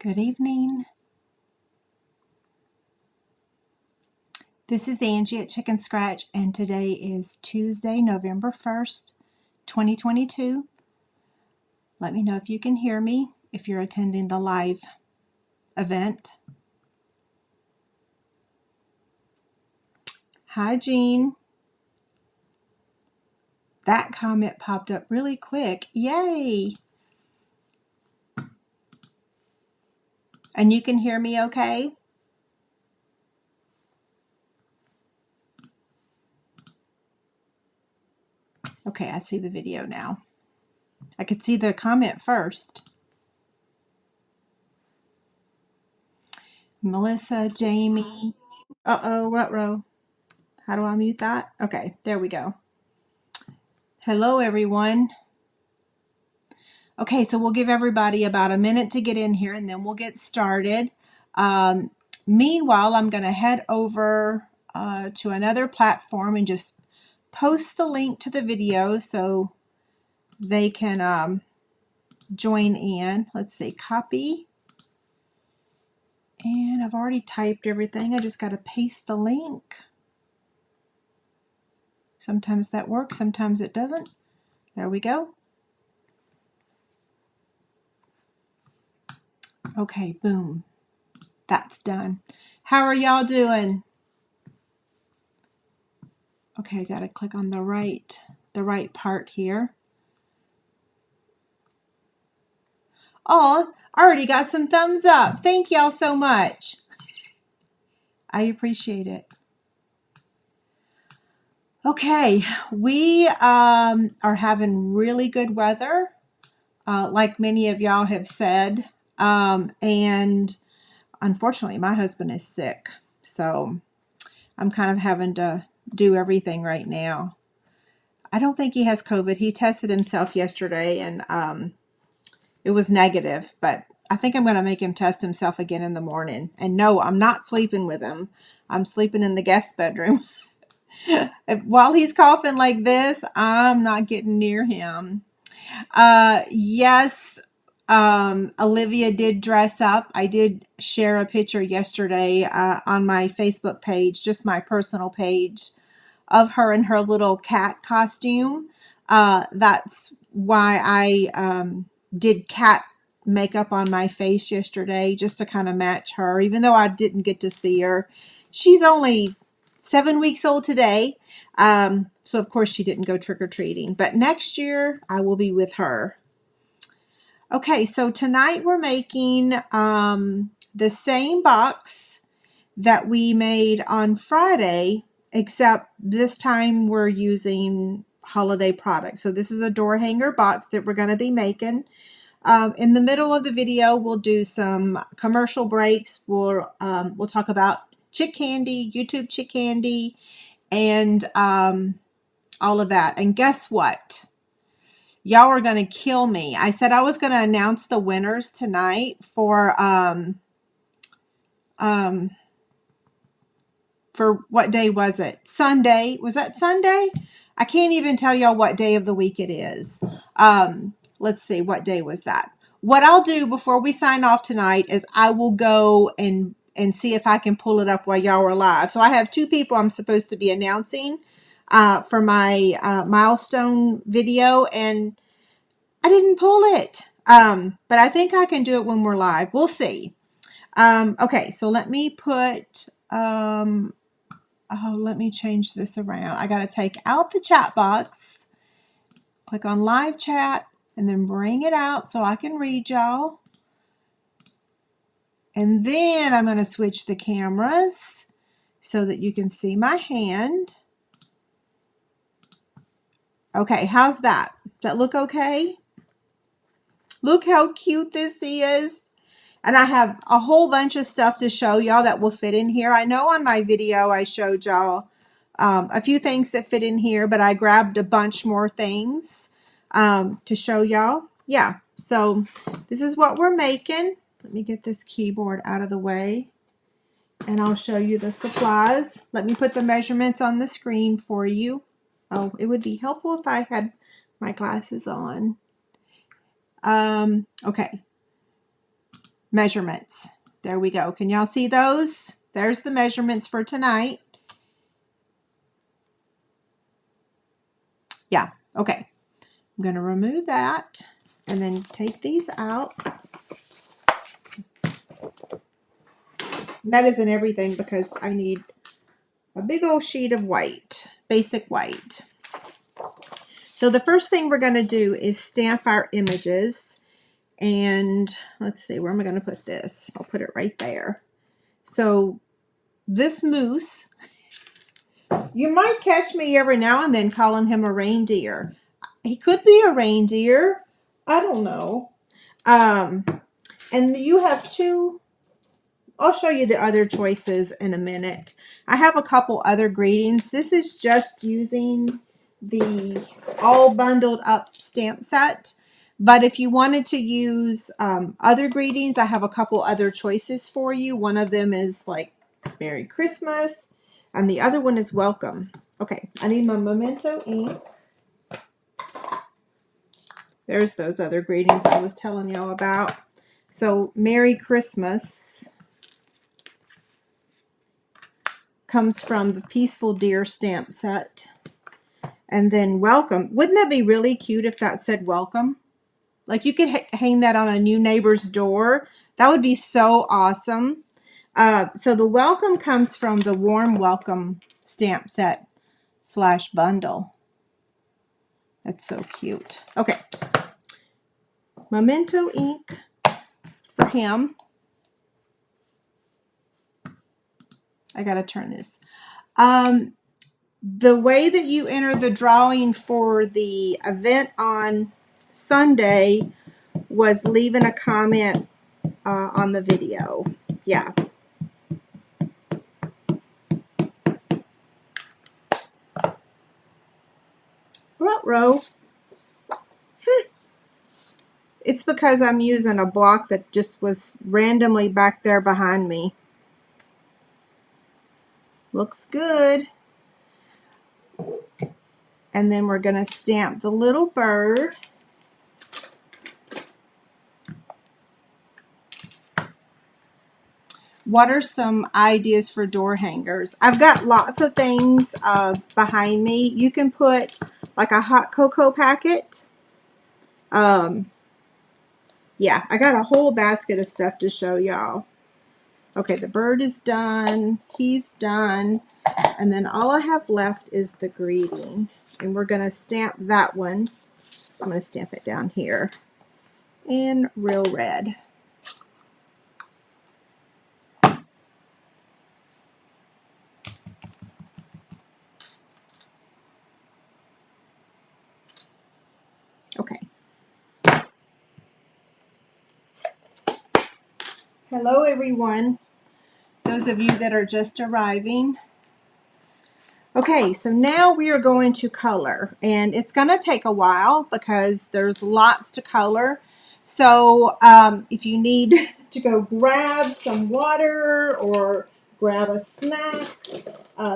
Good evening. This is Angie at Chicken Scratch, and today is Tuesday, November 1st, 2022. Let me know if you can hear me if you're attending the live event. Hi, Jean. That comment popped up really quick. Yay! And you can hear me okay? Okay, I see the video now. I could see the comment first. Melissa, Jamie. Uh-oh, ruh-roh. How do I mute that? Okay, there we go. Hello, everyone. Okay, so we'll give everybody about a minute to get in here and then we'll get started. Meanwhile, I'm going to head over to another platform and just post the link to the video so they can join in. Let's see, copy. And I've already typed everything. I just got to paste the link. Sometimes that works, sometimes it doesn't. There we go. Okay, boom. That's done. How are y'all doing? Okay, I gotta click on the right part here. Oh, I already got some thumbs up. Thank y'all so much. I appreciate it. Okay, we are having really good weather, like many of y'all have said. And unfortunately, my husband is sick, so I'm kind of having to do everything right now. I don't think he has COVID. He tested himself yesterday and it was negative, but I think I'm going to make him test himself again in the morning. And no, I'm not sleeping with him. I'm sleeping in the guest bedroom. While he's coughing like this, I'm not getting near him. Yes, Olivia did dress up. I did share a picture yesterday on my Facebook page, just my personal page, of her in her little cat costume. That's why I did cat makeup on my face yesterday, just to kind of match her, even though I didn't get to see her. She's only 7 weeks old today. So of course she didn't go trick-or-treating, but next year I will be with her. Okay, so tonight we're making the same box that we made on Friday, except this time we're using holiday products. So this is a door hanger box that we're going to be making. In the middle of the video, we'll do some commercial breaks. We'll talk about Chick Candy, YouTube Chick Candy, and all of that. And guess what? Y'all are going to kill me. I said I was going to announce the winners tonight for what day was it? Sunday. Was that Sunday? I can't even tell y'all what day of the week it is. Let's see, what day was that? What I'll do before we sign off tonight is I will go and see if I can pull it up while y'all are live. So I have 2 people I'm supposed to be announcing for my milestone video, and I didn't pull it. But I think I can do it when we're live. We'll see. Okay, so let me put... let me change this around. I got to take out the chat box, click on live chat, and then bring it out so I can read y'all. And then I'm going to switch the cameras so that you can see my hand. Okay, how's that? Does that look okay? Look how cute this is. And I have a whole bunch of stuff to show y'all that will fit in here. I know on my video I showed y'all a few things that fit in here, but I grabbed a bunch more things to show y'all. Yeah, so this is what we're making. Let me get this keyboard out of the way and I'll show you the supplies. Let me put the measurements on the screen for you. Oh, it would be helpful if I had my glasses on. Okay. measurements. There we go. Can y'all see those? There's the measurements for tonight. Yeah, okay. I'm going to remove that and then take these out. That isn't everything because I need a big old sheet of white, basic white. So the first thing we're going to do is stamp our images. And let's see, where am I going to put this? I'll put it right there. So this moose, you might catch me every now and then calling him a reindeer. He could be a reindeer. I don't know. And you have two. I'll show you the other choices in a minute. I have a couple other greetings. This is just using the all bundled up stamp set. But if you wanted to use other greetings, I have a couple other choices for you. One of them is like Merry Christmas, and the other one is welcome. Okay, I need my Memento ink. There's those other greetings I was telling y'all about. So Merry Christmas comes from the Peaceful Deer stamp set. And then welcome. Wouldn't that be really cute if that said welcome? Like you could hang that on a new neighbor's door. That would be so awesome. So the welcome comes from the Warm Welcome stamp set / bundle. That's so cute. Okay. Memento ink for him. I got to turn this. The way that you enter the drawing for the event on Sunday was leaving a comment on the video. Yeah. Ruh-roh. It's because I'm using a block that just was randomly back there behind me. Looks good. And then we're going to stamp the little bird. What are some ideas for door hangers? I've got lots of things behind me. You can put like a hot cocoa packet. Yeah, I got a whole basket of stuff to show y'all. Okay, the bird is done. He's done. And then all I have left is the greeting. And we're going to stamp that one. I'm going to stamp it down here in real red. Okay. Hello, everyone. Those of you that are just arriving. Okay, so now we are going to color, and it's going to take a while because there's lots to color. So if you need to go grab some water or grab a snack,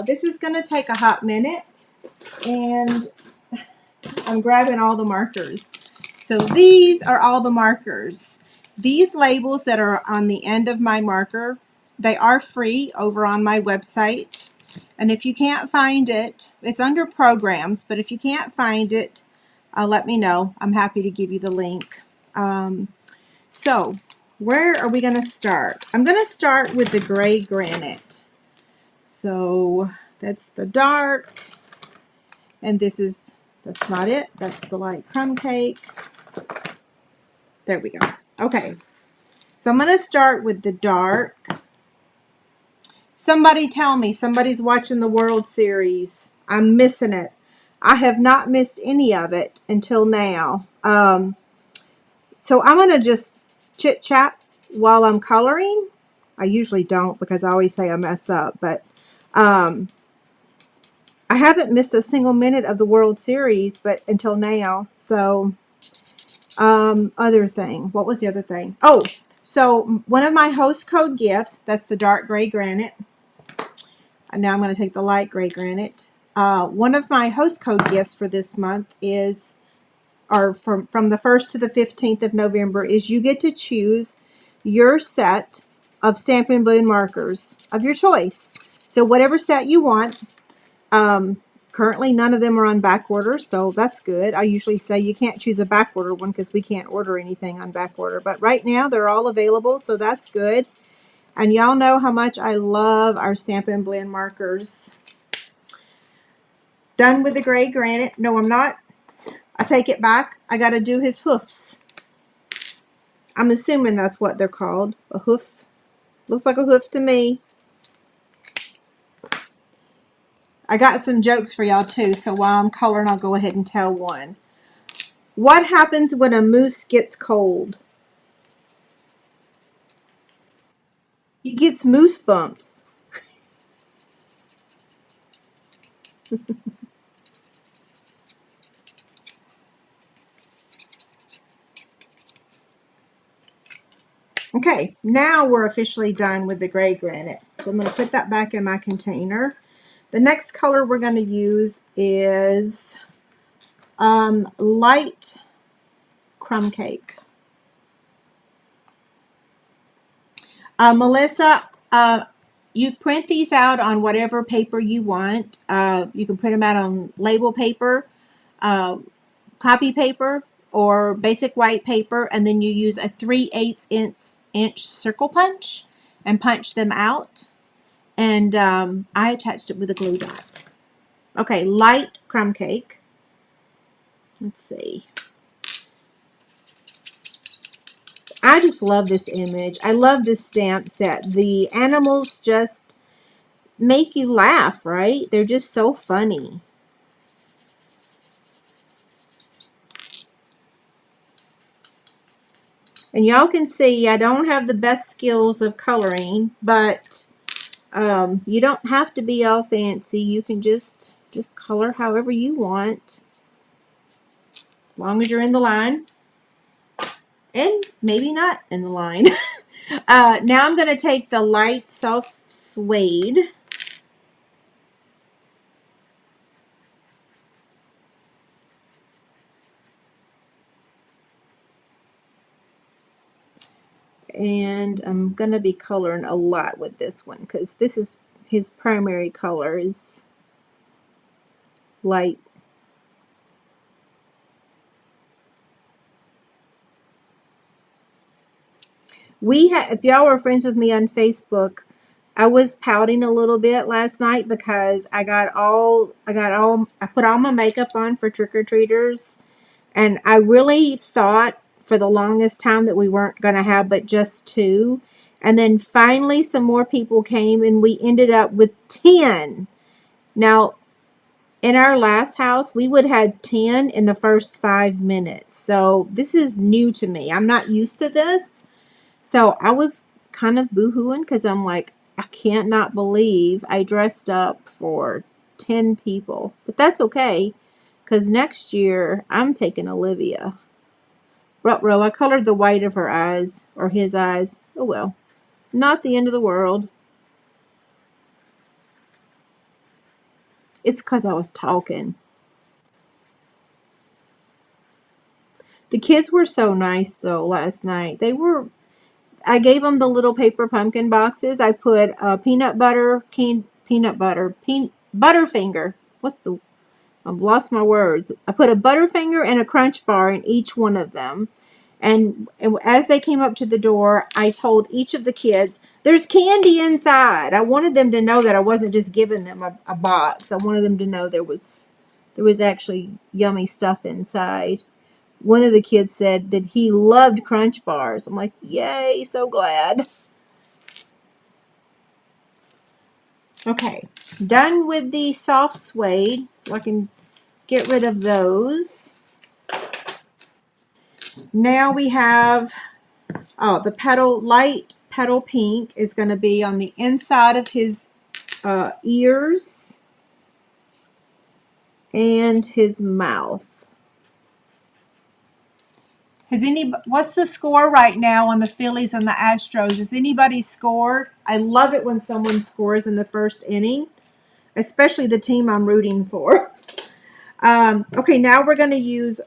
this is going to take a hot minute, and I'm grabbing all the markers. So these are all the markers. These labels that are on the end of my marker, they are free over on my website. And if you can't find it, it's under programs, but if you can't find it, let me know. I'm happy to give you the link. So where are we going to start? I'm going to start with the gray granite. So that's the dark, and that's not it. That's the light crumb cake. There we go. Okay, so I'm going to start with the dark. Somebody tell me, somebody's watching the World Series. I'm missing it. I have not missed any of it until now. So I'm going to just chit-chat while I'm coloring. I usually don't because I always say I mess up. But I haven't missed a single minute of the World Series but until now. So other thing. What was the other thing? Oh, so one of my host code gifts, that's the dark gray granite. And now I'm going to take the light gray granite. One of my host code gifts for this month is, or from the 1st to the 15th of November, is you get to choose your set of Stampin' Blend markers of your choice. So whatever set you want. Currently, none of them are on back order, so that's good. I usually say you can't choose a back order one because we can't order anything on back order. But right now, they're all available, so that's good. And y'all know how much I love our Stampin' Blend markers. Done with the gray granite. No, I'm not. I take it back. I got to do his hoofs. I'm assuming that's what they're called. A hoof. Looks like a hoof to me. I got some jokes for y'all too, so while I'm coloring, I'll go ahead and tell one. What happens when a moose gets cold? He gets moose bumps. Okay, now we're officially done with the gray granite. So I'm going to put that back in my container. The next color we're going to use is light crumb cake. Melissa, you print these out on whatever paper you want. You can print them out on label paper, copy paper, or basic white paper, and then you use a 3/8 inch circle punch and punch them out. And I attached it with a glue dot. Okay, light crumb cake. Let's see. I just love this image. I love this stamp set. The animals just make you laugh, right? They're just so funny. And y'all can see I don't have the best skills of coloring, but you don't have to be all fancy. You can just color however you want, as long as you're in the line, and maybe not in the line. Now I'm going to take the light soft suede. And I'm going to be coloring a lot with this one because this is his primary color is light. If y'all were friends with me on Facebook, I was pouting a little bit last night because I put all my makeup on for trick-or-treaters, and I really thought for the longest time that we weren't going to have but just 2. And then finally some more people came and we ended up with 10. Now, in our last house, we would have had 10 in the first 5 minutes. So this is new to me. I'm not used to this. So I was kind of boo-hooing because I'm like, I can't not believe I dressed up for 10 people. But that's okay because next year I'm taking Olivia. Ruh-roh, I colored the white of her eyes, or his eyes. Oh well, not the end of the world. It's because I was talking. The kids were so nice though last night. I gave them the little paper pumpkin boxes. I put peanut butter, Butterfinger. I've lost my words. I put a Butterfinger and a Crunch Bar in each one of them. And as they came up to the door, I told each of the kids, there's candy inside. I wanted them to know that I wasn't just giving them a box. I wanted them to know there was actually yummy stuff inside. One of the kids said that he loved Crunch Bars. I'm like, yay, so glad. Okay, done with the soft suede, so I can get rid of those. Now we have, the light petal pink is going to be on the inside of his ears and his mouth. What's the score right now on the Phillies and the Astros? Has anybody scored? I love it when someone scores in the first inning, especially the team I'm rooting for. Okay, now we're going to use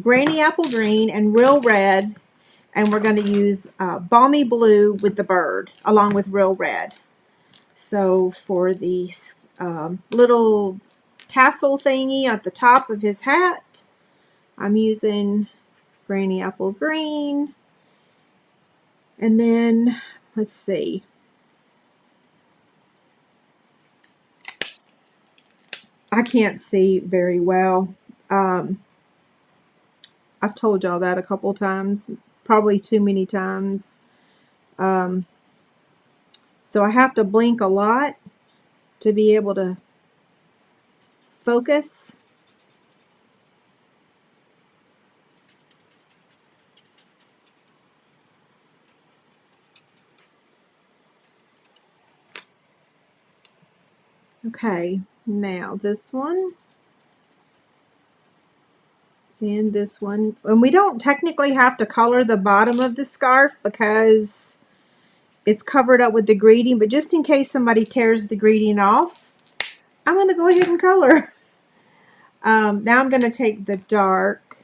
Granny Apple Green and Real Red, And we're going to use Balmy Blue with the bird, along with Real Red. So for the little tassel thingy at the top of his hat, I'm using Granny Apple Green. And then, let's see. I can't see very well. I've told y'all that a couple times, probably too many times. So I have to blink a lot to be able to focus. Okay, now this one. And this one. And we don't technically have to color the bottom of the scarf because it's covered up with the greeting, but just in case somebody tears the greeting off, I'm going to go ahead and color. Now I'm going to take the dark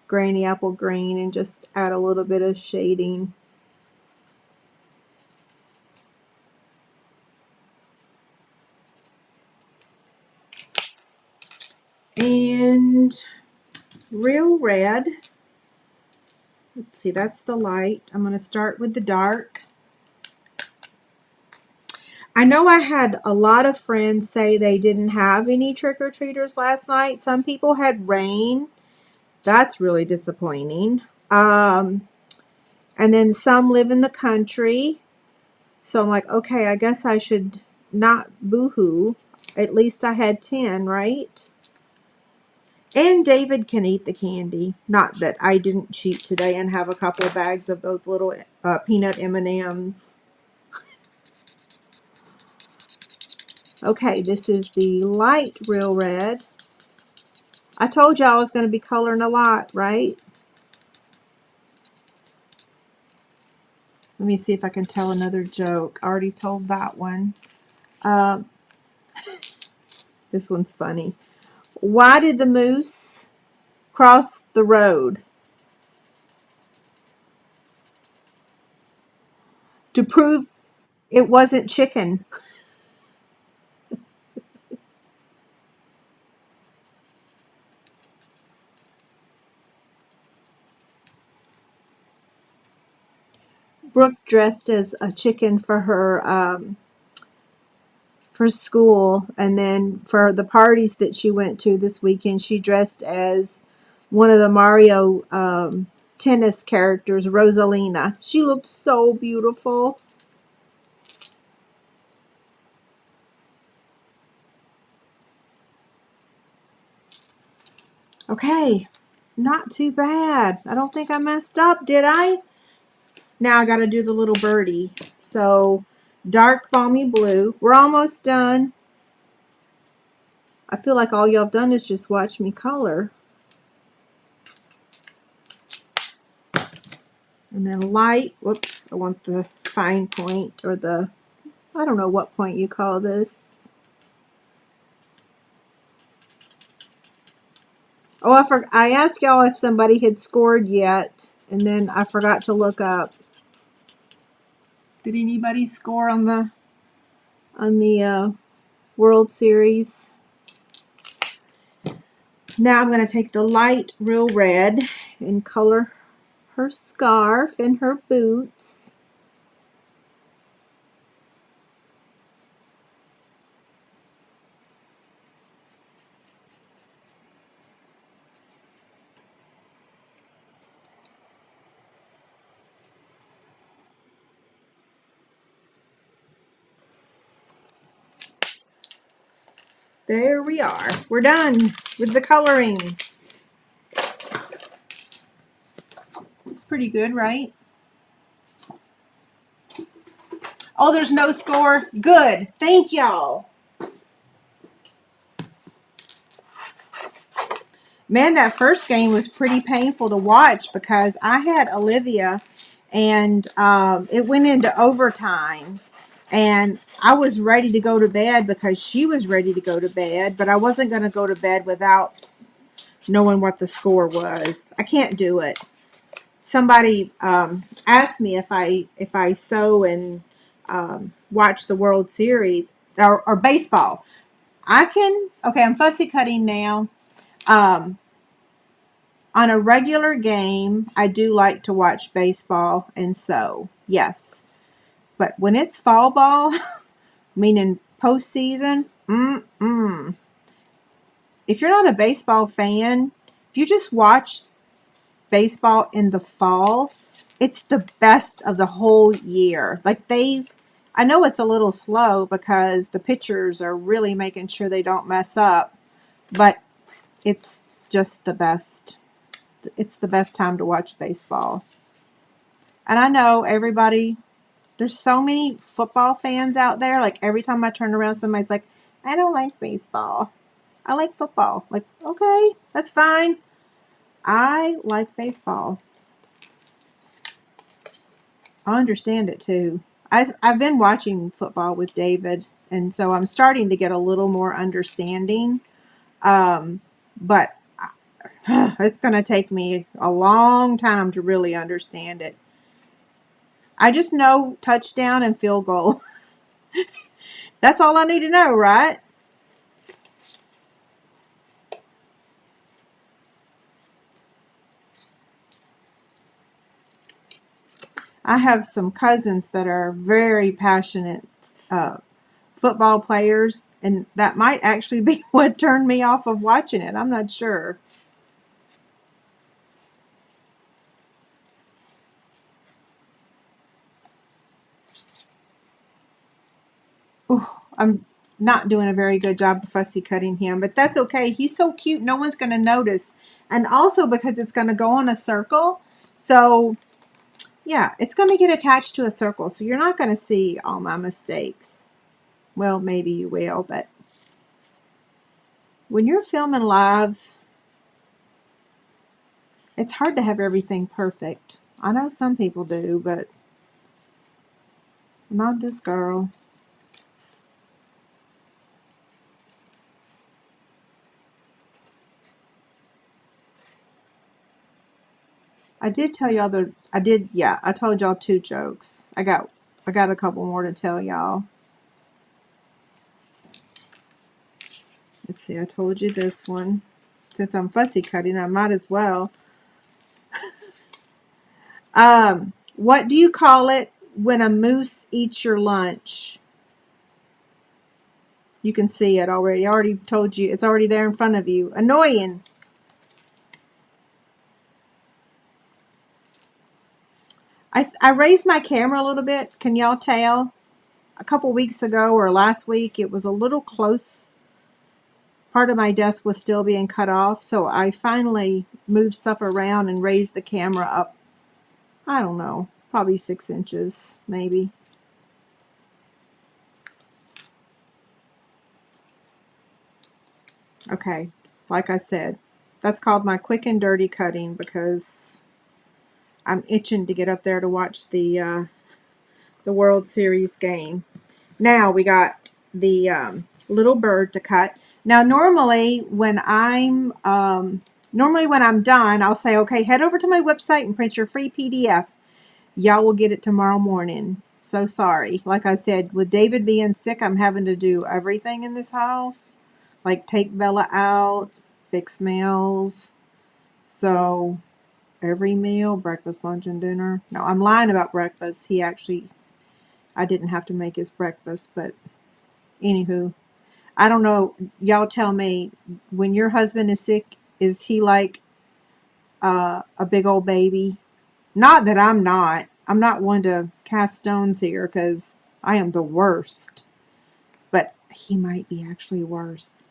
Granny Apple Green and just add a little bit of shading. And Real Red. Let's see, that's the light. I'm going to start with the dark. I know I had a lot of friends say they didn't have any trick-or-treaters last night. Some people had rain. That's really disappointing. And then some live in the country. So I'm like, okay, I guess I should not boo-hoo. At least I had 10, right? And David can eat the candy. Not that I didn't cheat today and have a couple of bags of those little peanut M&Ms. Okay, this is the light Real Red. I told y'all I was going to be coloring a lot, right? Let me see if I can tell another joke. I already told that one. This one's funny. Why did the moose cross the road? To prove it wasn't chicken. Brooke dressed as a chicken for school, and then for the parties that she went to this weekend, she dressed as one of the Mario tennis characters, Rosalina. She looked so beautiful. Okay, not too bad. I don't think I messed up, did I? Now I got to do the little birdie. So, dark balmy blue. We're almost done. I feel like all y'all have done is just watch me color. And then light. Whoops, I want the fine point, or the, I don't know what point you call this. Oh, I asked y'all if somebody had scored yet, and then I forgot to look up. Did anybody score on the World Series? Now I'm going to take the light Real Red and color her scarf and her boots. There we are. We're done with the coloring. It's pretty good, right? Oh, there's no score. Good. Thank y'all. Man, that first game was pretty painful to watch because I had Olivia and it went into overtime. And I was ready to go to bed because she was ready to go to bed, but I wasn't going to go to bed without knowing what the score was. I can't do it. somebody asked me if I sew and watch the World Series or baseball. I can. Okay, I'm fussy cutting now. Um, on a regular game, I do like to watch baseball and sew. Yes, but when it's fall ball, meaning postseason, if you're not a baseball fan, if you just watch baseball in the fall, it's the best of the whole year. Like I know it's a little slow because the pitchers are really making sure they don't mess up, but it's just the best. It's the best time to watch baseball. And I know there's so many football fans out there. Like every time I turn around, somebody's like, I don't like baseball. I like football. Like, okay, that's fine. I like baseball. I understand it too. I've been watching football with David, and so I'm starting to get a little more understanding. But it's going to take me a long time to really understand it. I just know touchdown and field goal. That's all I need to know, right? I have some cousins that are very passionate football players, and that might actually be what turned me off of watching it. I'm not sure. Ooh, I'm not doing a very good job of fussy cutting him, but that's okay. He's so cute, no one's going to notice. And also because it's going to go on a circle, so yeah, it's going to get attached to a circle, so you're not going to see all my mistakes. Well, maybe you will, but when you're filming live, it's hard to have everything perfect. I know some people do, but not this girl. I did tell y'all I told y'all 2 jokes. I got a couple more to tell y'all. Let's see, I told you this one. Since I'm fussy cutting, I might as well. What do you call it when a moose eats your lunch? You can see it already. I already told you. It's already there in front of you. Annoying. I raised my camera a little bit. Can y'all tell? A couple weeks ago or last week, it was a little close. Part of my desk was still being cut off, so I finally moved stuff around and raised the camera up. I don't know, probably 6 inches, maybe. Okay, like I said, that's called my quick and dirty cutting because I'm itching to get up there to watch the World Series game. Now we got the little bird to cut. Now normally when I'm done, I'll say, okay, head over to my website and print your free PDF. Y'all will get it tomorrow morning. So sorry. Like I said, with David being sick, I'm having to do everything in this house. Like take Bella out, fix meals. So every meal, breakfast, lunch, and dinner. No, I'm lying about breakfast. I didn't have to make his breakfast, but anywho, I don't know. Y'all tell me, when your husband is sick, is he like a big old baby? Not that I'm not. I'm not one to cast stones here because I am the worst. But he might be actually worse.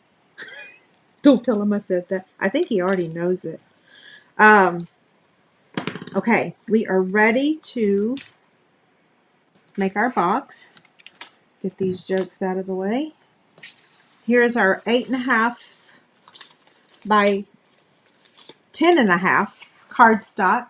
Don't tell him I said that. I think he already knows it. Okay, we are ready to make our box. Get these jokes out of the way. Here's our 8.5 by 10.5 cardstock.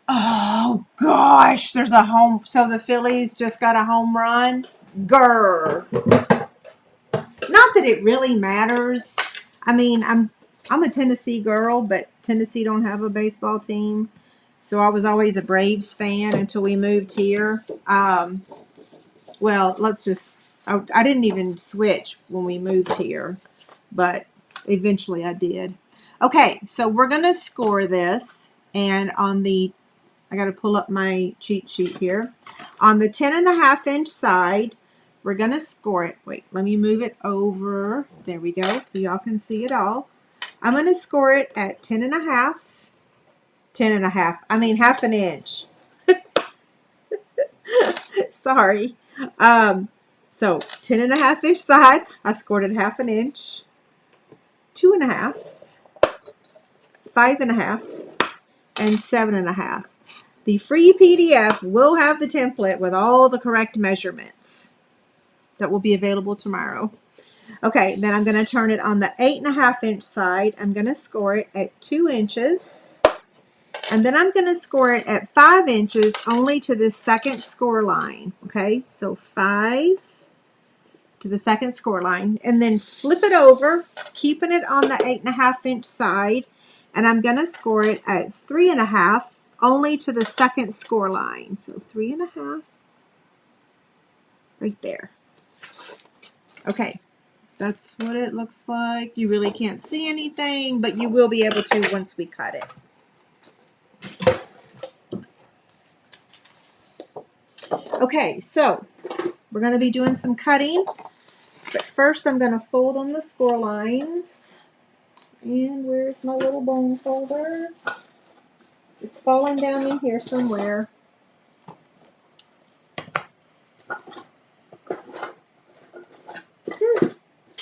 Oh gosh, there's a home. So the Phillies just got a home run. Grr. Not that it really matters. I mean, I'm a Tennessee girl, but Tennessee don't have a baseball team. So I was always a Braves fan until we moved here. Well, I didn't even switch when we moved here, but eventually I did. Okay, so we're going to score this. And I got to pull up my cheat sheet here. On the 10.5-inch side, we're going to score it. Wait, let me move it over. There we go, so y'all can see it all. I'm going to score it at 10.5. 10.5. I mean half an inch. Sorry. So 10.5-inch side, I scored it half an inch. 2.5, 5.5, and 7.5. The free PDF will have the template with all the correct measurements that will be available tomorrow. Okay, then I'm going to turn it on the 8.5-inch side. I'm going to score it at 2 inches. And then I'm going to score it at 5 inches only to the second score line. Okay, so 5 to the second score line. And then flip it over, keeping it on the 8.5-inch side. And I'm going to score it at 3.5 only to the second score line. So 3.5 right there. Okay, that's what it looks like. You really can't see anything, but you will be able to once we cut it. Okay, so we're going to be doing some cutting, but first I'm going to fold on the score lines. And where's my little bone folder? It's falling down in here somewhere.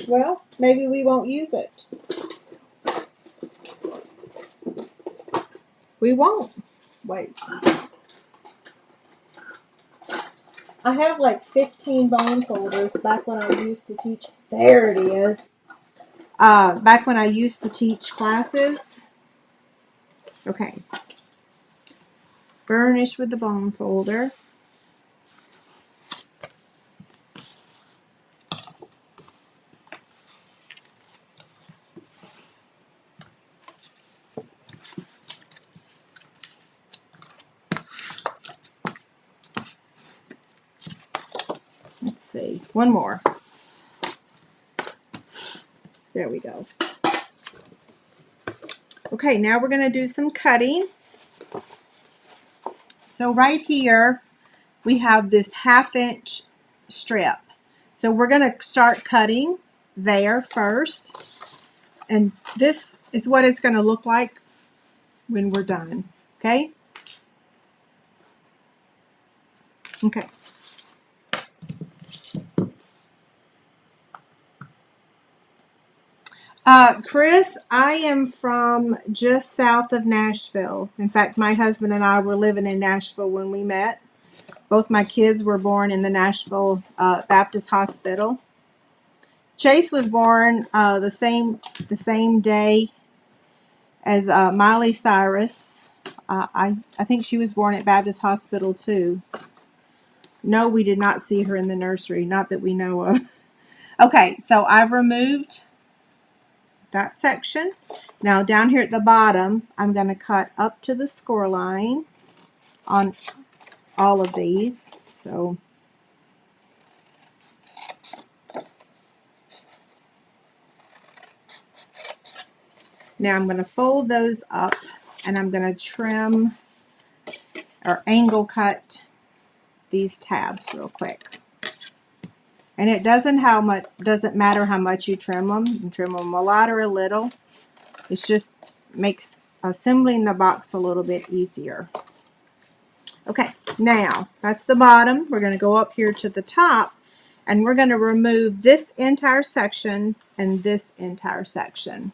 Well, maybe we won't use it. We won't. Wait. I have like 15 bone folders back when I used to teach. There it is. Back when I used to teach classes. Okay. Burnish with the bone folder. Let's see. One more. There we go. Okay, now we're going to do some cutting. So right here, we have this 1/2-inch strip. So we're going to start cutting there first. And this is what it's going to look like when we're done. Okay? Okay. Chris, I am from just south of Nashville. In fact, my husband and I were living in Nashville when we met. Both my kids were born in the Nashville Baptist Hospital. Chase was born the same day as Miley Cyrus. I think she was born at Baptist Hospital too. No, we did not see her in the nursery, not that we know of. Okay, so I've removed that section. Now down here at the bottom, I'm going to cut up to the score line on all of these. So now I'm going to fold those up and I'm going to trim or angle cut these tabs real quick. And it doesn't matter how much you trim them. You can trim them a lot or a little. It just makes assembling the box a little bit easier. Okay, now that's the bottom. We're going to go up here to the top and we're going to remove this entire section and this entire section.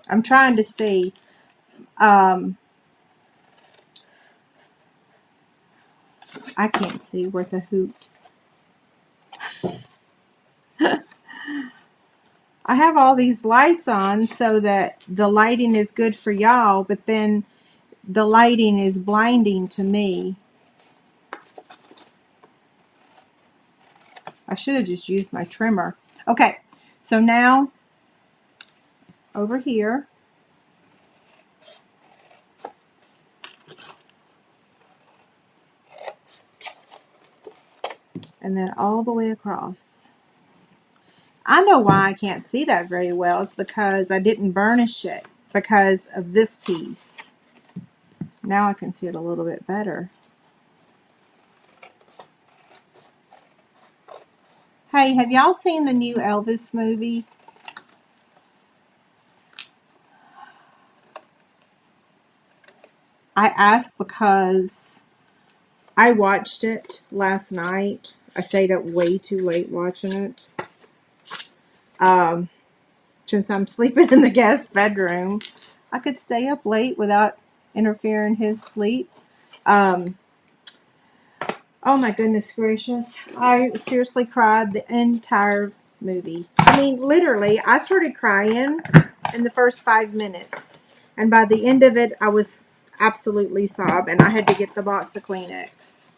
I'm trying to see. I can't see worth a hoot. I have all these lights on so that the lighting is good for y'all, but then the lighting is blinding to me. I should have just used my trimmer. Okay, so now over here, and then all the way across. I know why I can't see that very well. It's because I didn't burnish it because of this piece. Now I can see it a little bit better. Hey, have y'all seen the new Elvis movie? I asked because I watched it last night. I stayed up way too late watching it. Since I'm sleeping in the guest bedroom, I could stay up late without interfering his sleep. Oh my goodness gracious. I seriously cried the entire movie. I mean, literally, I started crying in the first 5 minutes. And by the end of it, I was absolutely sobbing. I had to get the box of Kleenex.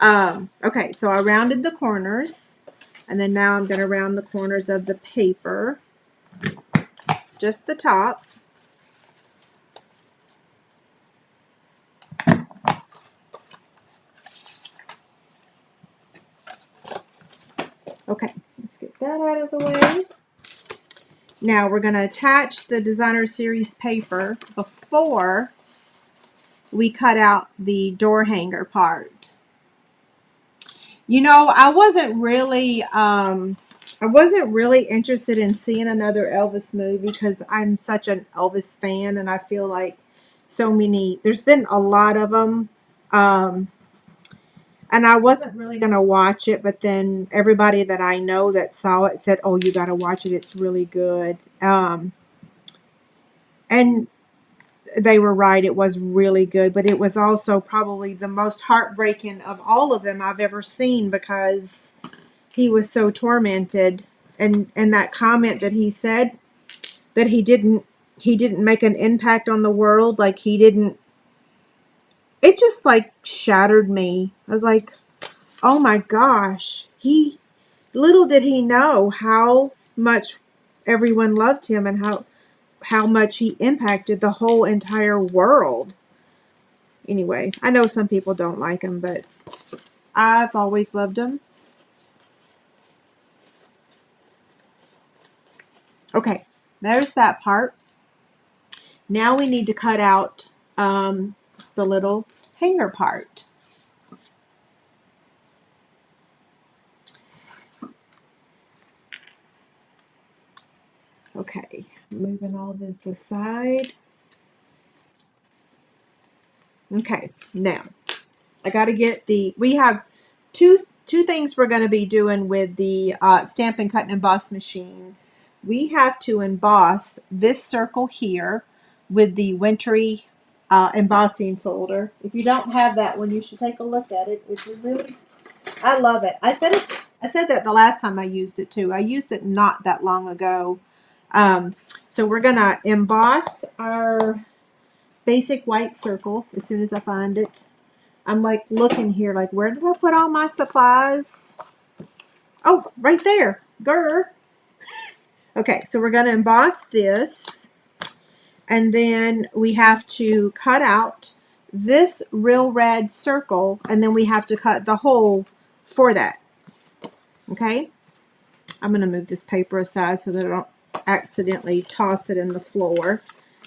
Okay, so I rounded the corners. And then now I'm going to round the corners of the paper. Just the top. Okay, let's get that out of the way. Now we're going to attach the designer series paper before we cut out the door hanger part. You know, I wasn't really interested in seeing another Elvis movie because I'm such an Elvis fan, and I feel like there's been a lot of them. And I wasn't really going to watch it, but then everybody that I know that saw it said, oh, you got to watch it. It's really good. And they were right. It was really good, but it was also probably the most heartbreaking of all of them I've ever seen because he was so tormented. And that comment that he said that he didn't make an impact on the world. Like it just like shattered me. I was like, oh my gosh, little did he know how much everyone loved him and how much he impacted the whole entire world. Anyway, I know some people don't like him, but I've always loved him. Okay, there's that part. Now we need to cut out the little hanger part. Okay, moving all this aside. Okay, now I got to get we have two things we're going to be doing with the Stampin' Cut and Emboss machine. We have to emboss this circle here with the wintry embossing folder. If you don't have that one, you should take a look at it. It's really, I love it. I said that the last time I used it too. I used it not that long ago. So we're going to emboss our basic white circle as soon as I find it. I'm like looking here, like, where did I put all my supplies? Oh, right there. Grr. Okay, so we're going to emboss this. And then we have to cut out this real red circle. And then we have to cut the hole for that. Okay? I'm going to move this paper aside so that I don't accidentally toss it in the floor.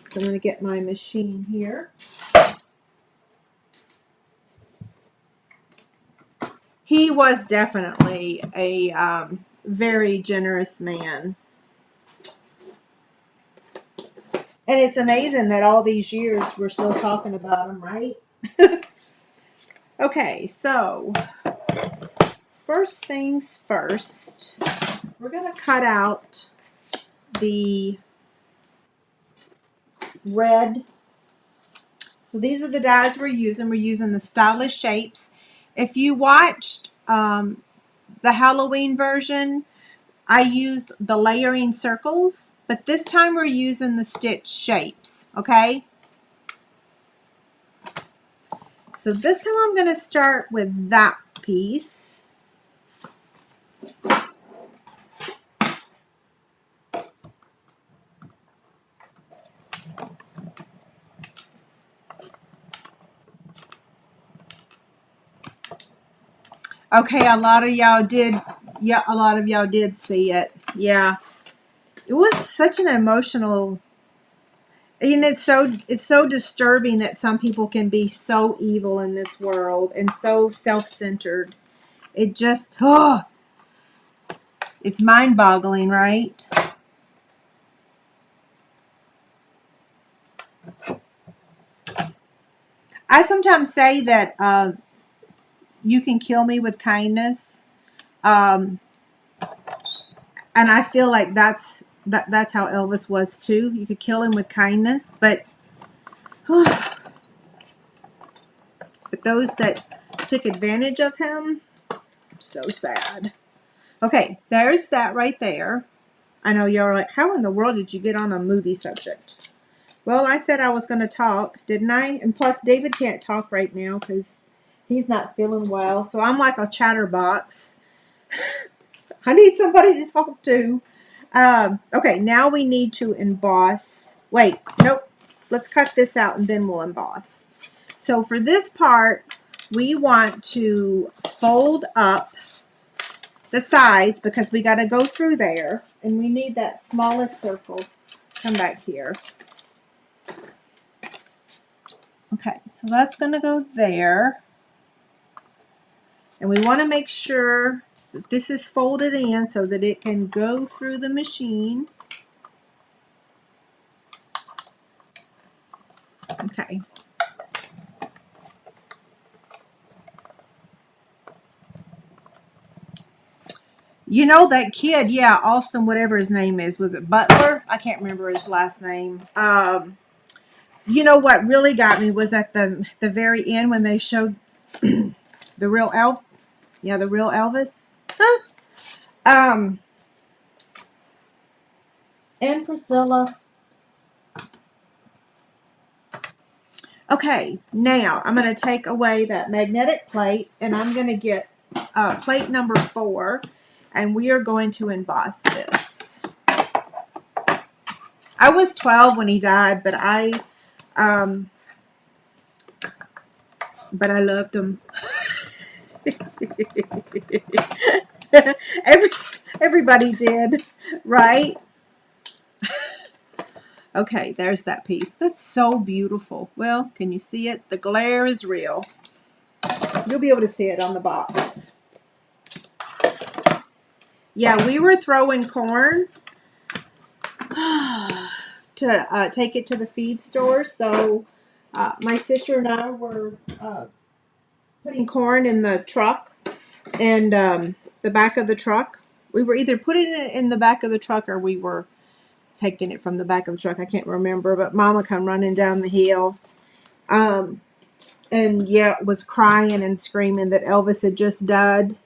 So I'm going to get my machine here. He was definitely a very generous man. And it's amazing that all these years we're still talking about him, right? Okay, so first things first, we're going to cut out the red. So these are the dies we're using. We're using the Stylish Shapes. If you watched the Halloween version, I used the layering circles, but this time we're using the stitch shapes, okay? So this time I'm going to start with that piece. Okay, a lot of y'all did. Yeah, a lot of y'all did see it. Yeah, it was such an emotional. And it's so disturbing that some people can be so evil in this world and so self-centered. It just, it's mind-boggling, right? I sometimes say that you can kill me with kindness, um, and I feel like that's how Elvis was too. You could kill him with kindness, but those that took advantage of him, so sad. Okay, there's that right there. I know y'all are like, how in the world did you get on a movie subject? Well, I said I was going to talk, didn't I? And plus, David can't talk right now because he's not feeling well. So I'm like a chatterbox. I need somebody to talk to. Okay, now we need to emboss. Wait, nope. Let's cut this out and then we'll emboss. So for this part, we want to fold up the sides because we got to go through there. And we need that smallest circle. Come back here. Okay, so that's going to go there. And we want to make sure that this is folded in so that it can go through the machine. Okay. You know that kid, yeah, Austin, whatever his name is, was it Butler? I can't remember his last name. You know what really got me was at the very end when they showed the real elf. Yeah, the real Elvis. Huh? And Priscilla. Okay, now I'm going to take away that magnetic plate and I'm going to get plate number 4 and we are going to emboss this. I was 12 when he died, but I loved him. Everybody did, right? Okay, there's that piece. That's so beautiful. Well, can you see it? The glare is real. You'll be able to see it on the box. Yeah, we were throwing corn to take it to the feed store. So my sister and I were putting corn in the truck and the back of the truck. We were either putting it in the back of the truck or we were taking it from the back of the truck. I can't remember, but Mama come running down the hill. And yeah, was crying and screaming that Elvis had just died.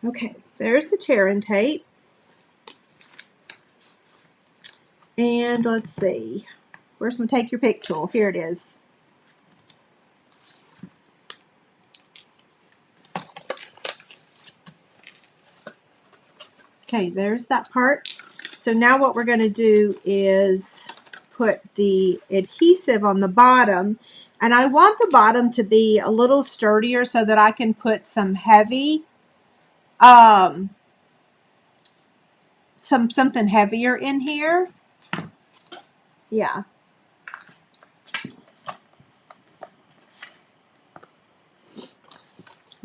Okay, there's the tearing tape. And let's see. Where's my take your pick tool? Here it is. Okay, there's that part. So now what we're going to do is put the adhesive on the bottom. And I want the bottom to be a little sturdier so that I can put some heavy, something heavier in here. Yeah.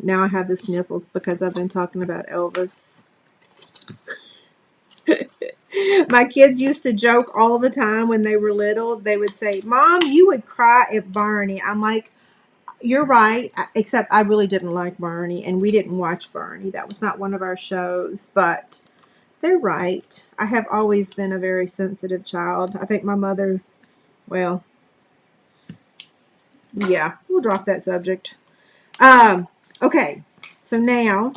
Now I have the sniffles because I've been talking about Elvis. My kids used to joke all the time when they were little. They would say, Mom, you would cry at Barney. I'm like, you're right, except I really didn't like Barney, and we didn't watch Barney. That was not one of our shows, but they're right. I have always been a very sensitive child. I think my mother, well, yeah, we'll drop that subject. Okay, so now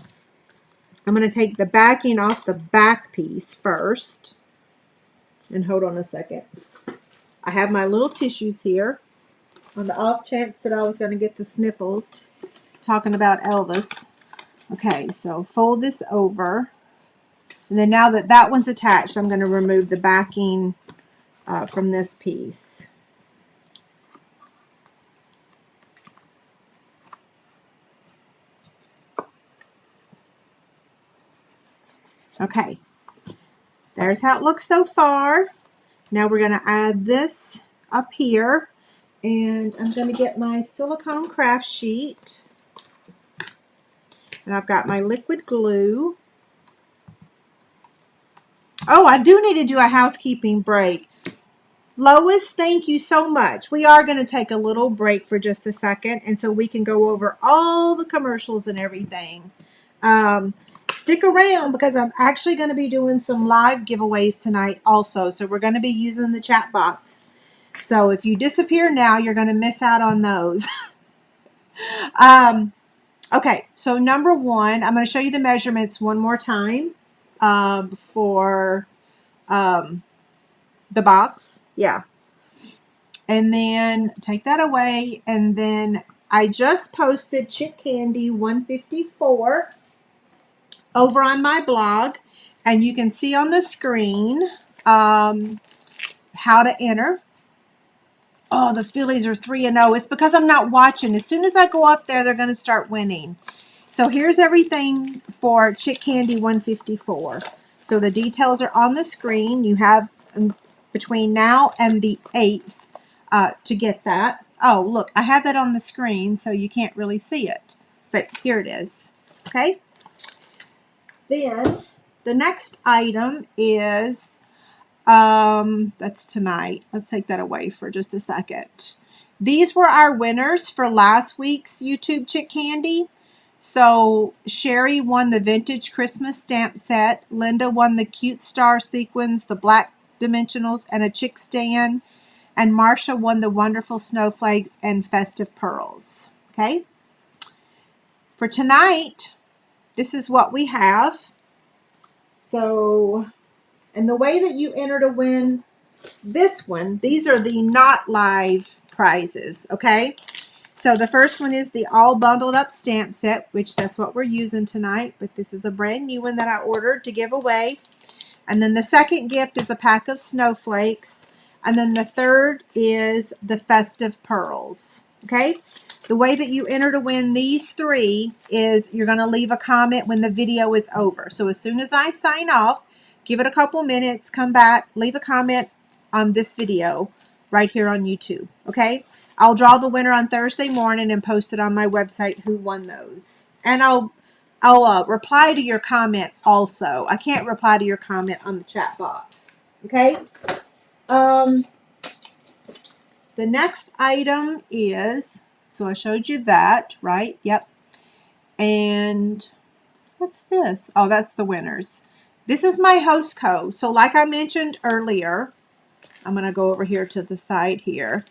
I'm going to take the backing off the back piece first. And hold on a second. I have my little tissues here on the off chance that I was going to get the sniffles talking about Elvis. Okay, so fold this over. And then now that that one's attached, I'm going to remove the backing from this piece. Okay, there's how it looks so far. Now we're going to add this up here. And I'm going to get my silicone craft sheet. And I've got my liquid glue. Oh, I do need to do a housekeeping break. Lois, thank you so much. We are going to take a little break for just a second, and so we can go over all the commercials and everything. Stick around because I'm actually going to be doing some live giveaways tonight also. So we're going to be using the chat box. So if you disappear now, you're going to miss out on those. Okay, so number one, I'm going to show you the measurements one more time for the box. Yeah. And then take that away. And then I just posted Chick Candy 154 over on my blog. And you can see on the screen how to enter. Oh, the Phillies are 3-0. It's because I'm not watching. As soon as I go up there, they're going to start winning. So here's everything for Chick Candy 154. So the details are on the screen. You have between now and the 8th to get that. Oh, look, I have that on the screen, so you can't really see it. But here it is. Okay? Then the next item is, that's tonight. Let's take that away for just a second. These were our winners for last week's YouTube Chick Candy. So Sherry won the vintage Christmas stamp set. Linda won the cute star sequins, the black dimensionals, and a chick stand. And Marcia won the wonderful snowflakes and festive pearls. Okay. For tonight, this is what we have. So, and the way that you enter to win this one, these are the not live prizes. Okay. So the first one is the all bundled up stamp set, which that's what we're using tonight. But this is a brand new one that I ordered to give away. And then the second gift is a pack of snowflakes. And then the third is the festive pearls. Okay. The way that you enter to win these three is you're going to leave a comment when the video is over. So as soon as I sign off, give it a couple minutes, come back, leave a comment on this video right here on YouTube. Okay. I'll draw the winner on Thursday morning and post it on my website who won those. And I'll reply to your comment also. I can't reply to your comment on the chat box. Okay? The next item is, so I showed you that, right? Yep. And what's this? Oh, that's the winners. This is my host code. So like I mentioned earlier, I'm going to go over here to the side here.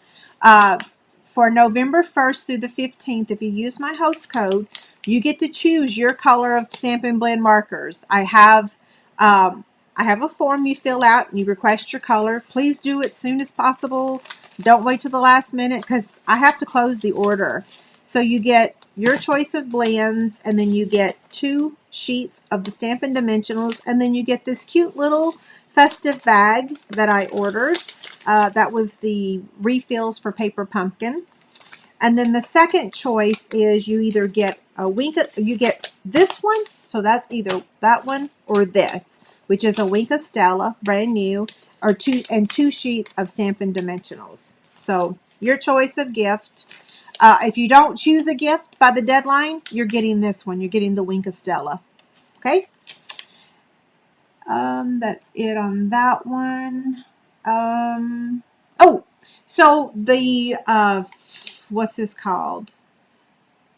For November 1st through the 15th, if you use my host code, you get to choose your color of Stampin' Blend markers. I have a form you fill out and you request your color. Please do it as soon as possible. Don't wait till the last minute because I have to close the order. So you get your choice of blends, and then you get 2 sheets of the Stampin' Dimensionals, and then you get this cute little festive bag that I ordered. That was the refills for Paper Pumpkin. And then the second choice is you either get you get this one, so that's either that one or this, which is a Winka Stella, brand new, or 2 sheets of Stampin' Dimensionals. So your choice of gift. If you don't choose a gift by the deadline, you're getting this one. You're getting the Winka Stella. Okay? That's it on that one. Oh, so the, what's this called?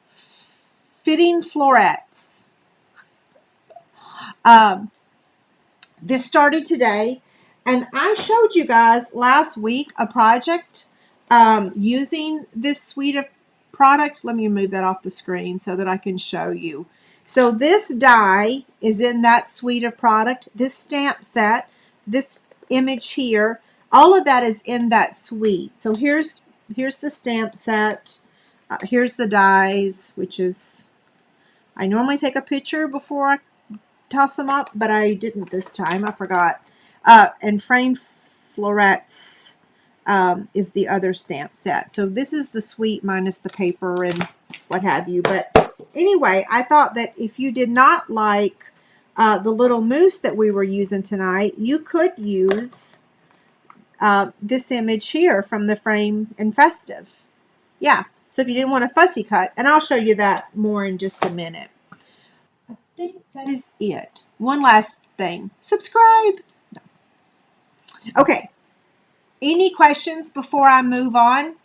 Fitting florets. This started today, and I showed you guys last week a project using this suite of products. Let me move that off the screen so that I can show you. So this die is in that suite of product. This stamp set, this image here, all of that is in that suite. So here's the stamp set. Here's the dies, which is, I normally take a picture before I toss them up, but I didn't this time. I forgot. And framed florets is the other stamp set. So this is the suite minus the paper and what have you. But anyway, I thought that if you did not like the little moose that we were using tonight, you could use this image here from the frame and festive. Yeah, so if you didn't want a fussy cut, and I'll show you that more in just a minute. I think that is it. One last thing. Subscribe. Okay. Any questions before I move on?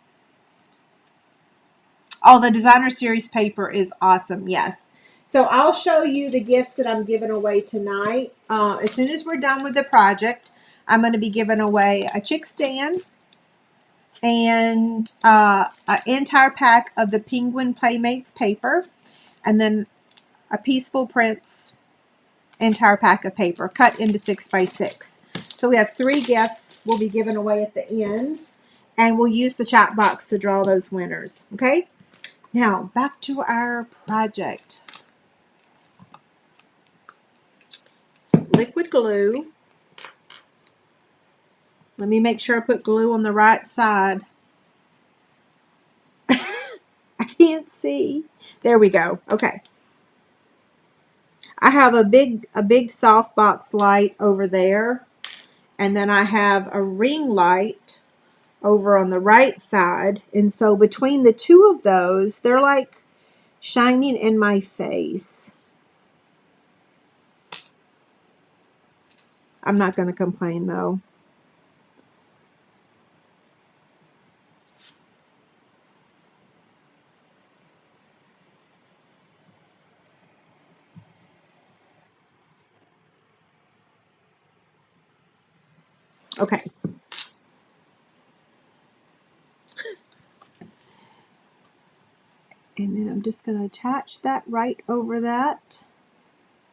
Oh, the designer series paper is awesome. Yes. So I'll show you the gifts that I'm giving away tonight. As soon as we're done with the project, I'm going to be giving away a chick stand and an entire pack of the Penguin Playmates paper, and then a Peaceful Prints entire pack of paper cut into 6x6. So we have 3 gifts we'll be giving away at the end, and we'll use the chat box to draw those winners. Okay, now back to our project. So liquid glue. Let me make sure I put glue on the right side. I can't see. There we go. Okay. I have a big softbox light over there, and then I have a ring light over on the right side, and so between the two of those, they're like shining in my face. I'm not going to complain though. Okay. And then I'm just going to attach that right over that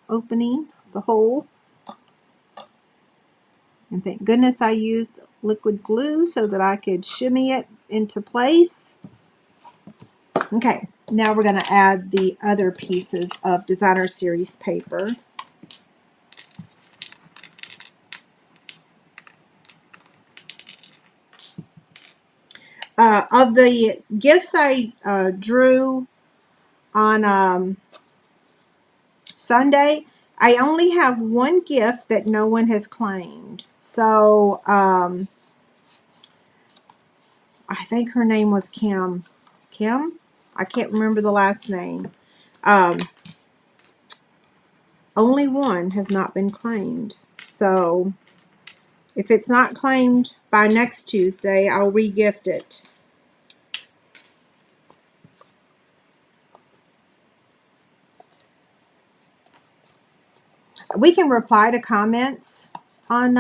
opening, the hole. And thank goodness I used liquid glue so that I could shimmy it into place. Okay, now we're going to add the other pieces of designer series paper. Of the gifts I drew on Sunday, I only have one gift that no one has claimed. So I think her name was Kim. Kim? I can't remember the last name. Only one has not been claimed. So if it's not claimed by next Tuesday, I'll re-gift it. We can reply to comments on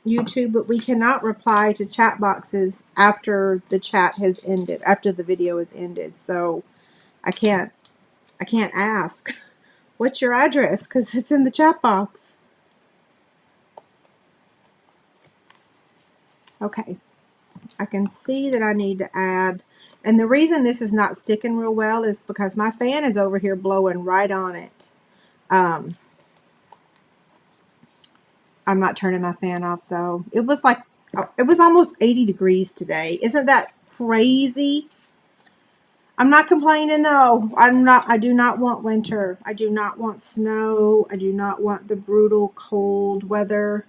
YouTube, but we cannot reply to chat boxes after the chat has ended, after the video has ended. So I can't ask, what's your address? Because it's in the chat box. Okay, I can see that I need to add, and the reason this is not sticking real well is because my fan is over here blowing right on it. I'm not turning my fan off though. It was almost 80 degrees today. Isn't that crazy? I'm not complaining though. I do not want winter. I do not want snow. I do not want the brutal cold weather.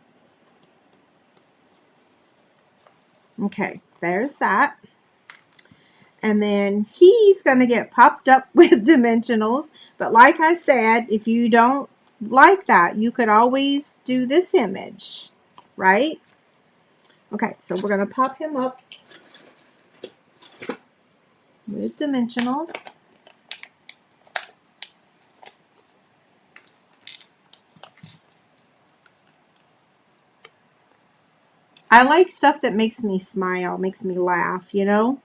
Okay, there's that. And then he's going to get popped up with dimensionals. But like I said, if you don't like that, you could always do this image, right? Okay, so we're going to pop him up with dimensionals. I like stuff that makes me smile, makes me laugh, you know?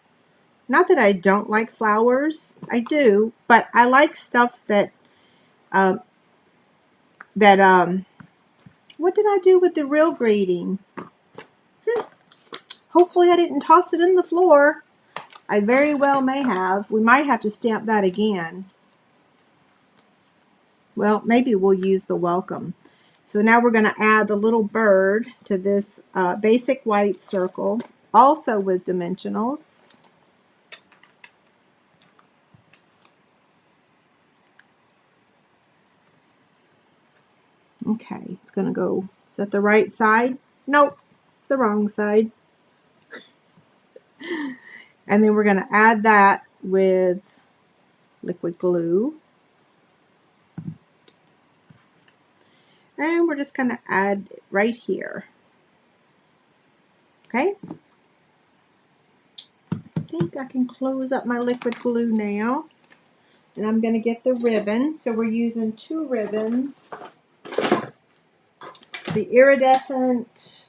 Not that I don't like flowers. I do, but I like stuff that what did I do with the real greeting? Hopefully I didn't toss it in the floor. I very well may have. We might have to stamp that again. Well, maybe we'll use the welcome. So now we're going to add the little bird to this basic white circle, also with dimensionals. Okay, it's going to go, is that the right side? Nope, it's the wrong side. And then we're going to add that with liquid glue. And we're just going to add it right here. Okay. I think I can close up my liquid glue now. And I'm going to get the ribbon. So we're using 2 ribbons. The iridescent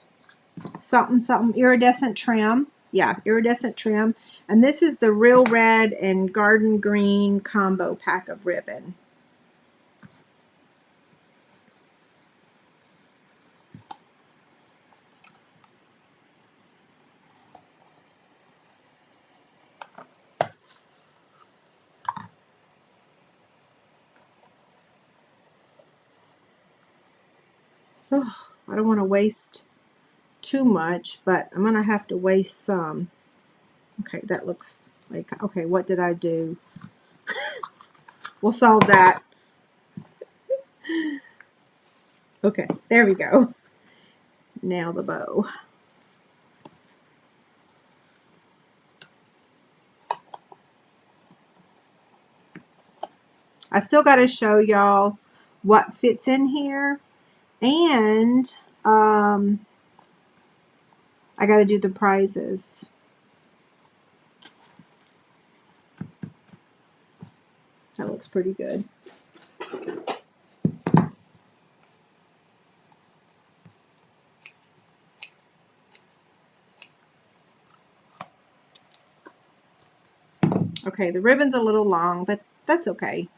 something iridescent trim. Yeah, iridescent trim. And this is the Real Red and Garden Green combo pack of ribbon. Oh, I don't want to waste too much, but I'm going to have to waste some. Okay, that looks like, okay, what did I do? We'll solve that. Okay, there we go. Now the bow. I still got to show y'all what fits in here, and I got to do the prizes. That looks pretty good. Okay, the ribbon's a little long, but that's okay.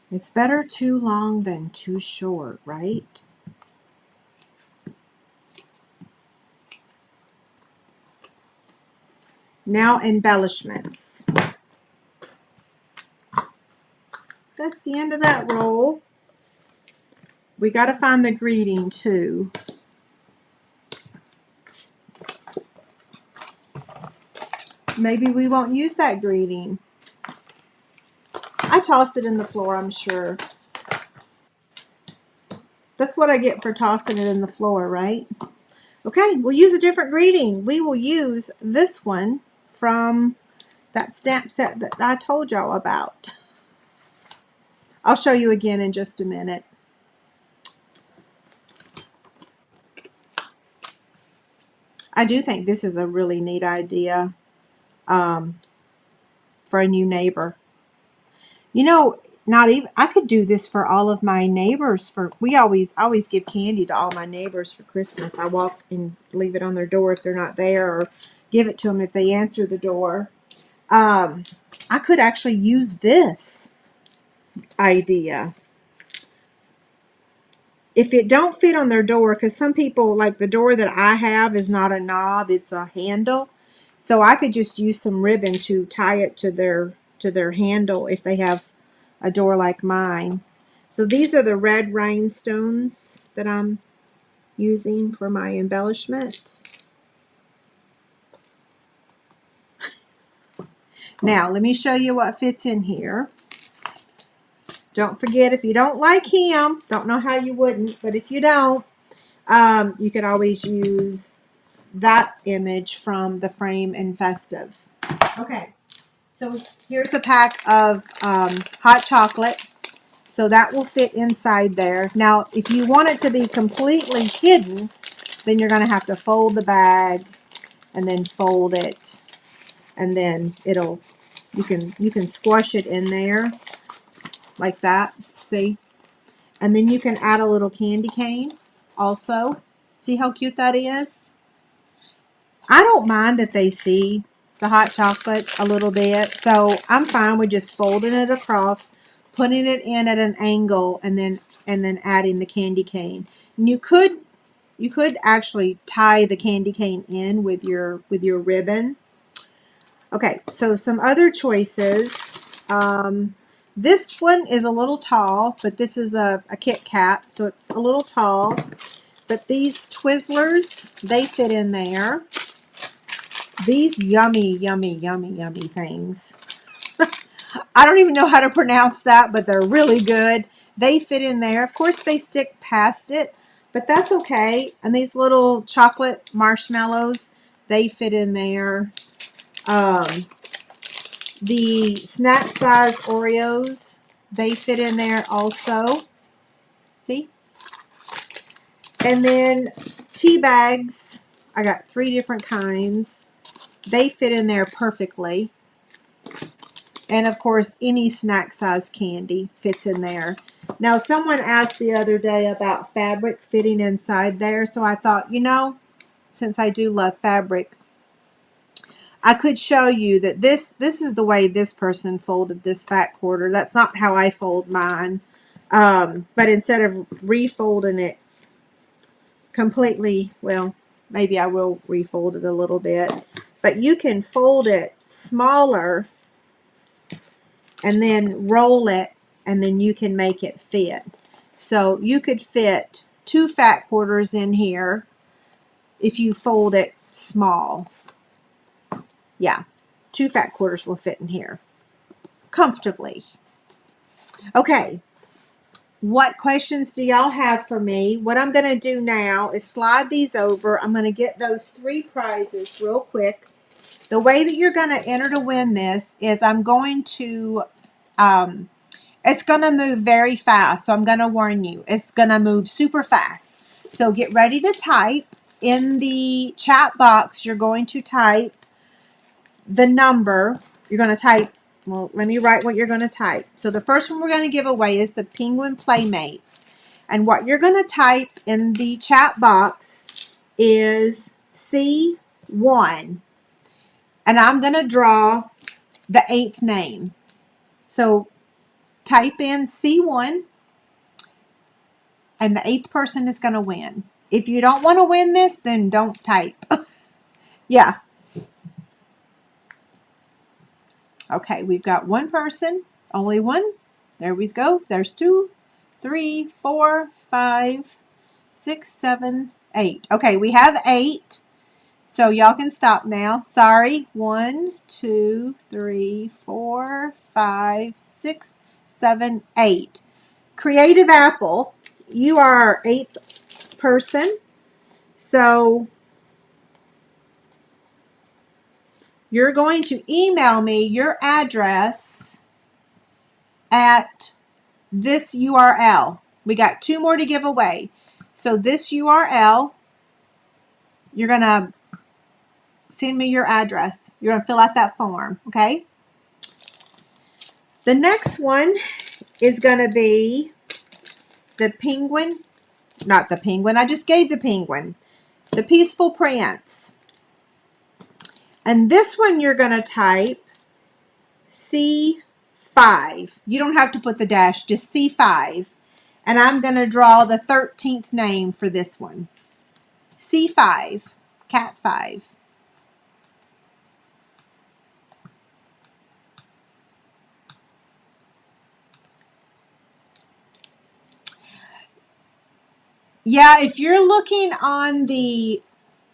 It's better too long than too short, right? Now embellishments. That's the end of that roll. We got to find the greeting too. Maybe we won't use that greeting. I tossed it in the floor, I'm sure. That's what I get for tossing it in the floor, right? Okay, we'll use a different greeting. We will use this one from that stamp set that I told y'all about. I'll show you again in just a minute. I do think this is a really neat idea for a new neighbor. You know, not even, I could do this for all of my neighbors. We always give candy to all my neighbors for Christmas. I walk and leave it on their door if they're not there, or give it to them if they answer the door. I could actually use this idea. If it don't fit on their door, because some people, like the door that I have is not a knob, it's a handle. So I could just use some ribbon to tie it to their handle if they have a door like mine. So these are the red rhinestones that I'm using for my embellishment. Now, let me show you what fits in here. Don't forget, if you don't like him, don't know how you wouldn't, but if you don't, you could always use that image from the frame in Festive. Okay, so here's a pack of hot chocolate. So that will fit inside there. Now, if you want it to be completely hidden, then you're going to have to fold the bag and then fold it, and then you can squash it in there like that. See? And then you can add a little candy cane also. See how cute that is? I don't mind that they see the hot chocolate a little bit, so I'm fine with just folding it across, putting it in at an angle, and then adding the candy cane. And you could actually tie the candy cane in with your ribbon. Okay, so some other choices. This one is a little tall, but this is a Kit Kat, so it's a little tall. But these Twizzlers, they fit in there. These yummy, yummy, yummy, yummy things. I don't even know how to pronounce that, but they're really good. They fit in there. Of course, they stick past it, but that's okay. And these little chocolate marshmallows, they fit in there. The snack size Oreos, they fit in there also. See? And then tea bags, I got 3 different kinds. They fit in there perfectly. And of course, any snack size candy fits in there. Now, someone asked the other day about fabric fitting inside there. So I thought, you know, since I do love fabric, I could show you that this is the way this person folded this fat quarter. That's not how I fold mine. But instead of refolding it completely, well, maybe I will refold it a little bit. But you can fold it smaller and then roll it, and then you can make it fit. So you could fit 2 fat quarters in here if you fold it small. Yeah, 2 fat quarters will fit in here comfortably. Okay, what questions do y'all have for me? What I'm going to do now is slide these over. I'm going to get those 3 prizes real quick. The way that you're going to enter to win this is I'm going to, it's going to move very fast. So I'm going to warn you, it's going to move super fast. So get ready to type. In the chat box, you're going to type the number. You're going to type, well, let me write what you're going to type. So the first one we're going to give away is the Penguin Playmates. And what you're going to type in the chat box is C1. And I'm going to draw the 8th name. So type in C1, and the 8th person is going to win. If you don't want to win this, then don't type. Yeah. Okay, we've got 1 person, only 1. There we go. There's 2, 3, 4, 5, 6, 7, 8. Okay, we have 8. So y'all can stop now. Sorry. 1, 2, 3, 4, 5, 6, 7, 8. Creative Apple, you are our 8th person. So you're going to email me your address at this URL. We got 2 more to give away. So this URL, you're going to send me your address. You're going to fill out that form, okay? The next one is going to be the penguin, not the penguin, I just gave the penguin, the Peaceful Prince. And this one you're going to type C5. You don't have to put the dash, just C5. And I'm going to draw the 13th name for this one. C5, Cat 5. Yeah, if you're looking on the,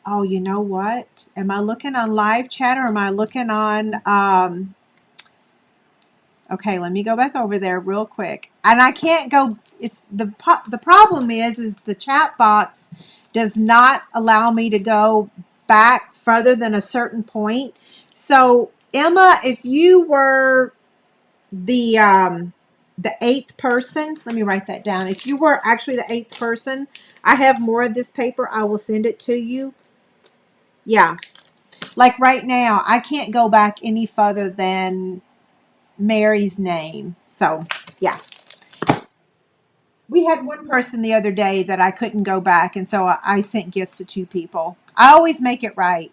oh, you know what? Am I looking on live chat or am I looking on, okay, let me go back over there real quick. And I can't go, it's the problem is the chat box does not allow me to go back further than a certain point. So Emma, if you were the 8th person, let me write that down. If you were actually the 8th person, I have more of this paper. I will send it to you. Yeah. Like right now, I can't go back any further than Mary's name. So, yeah. We had 1 person the other day that I couldn't go back, and so I sent gifts to 2 people. I always make it right.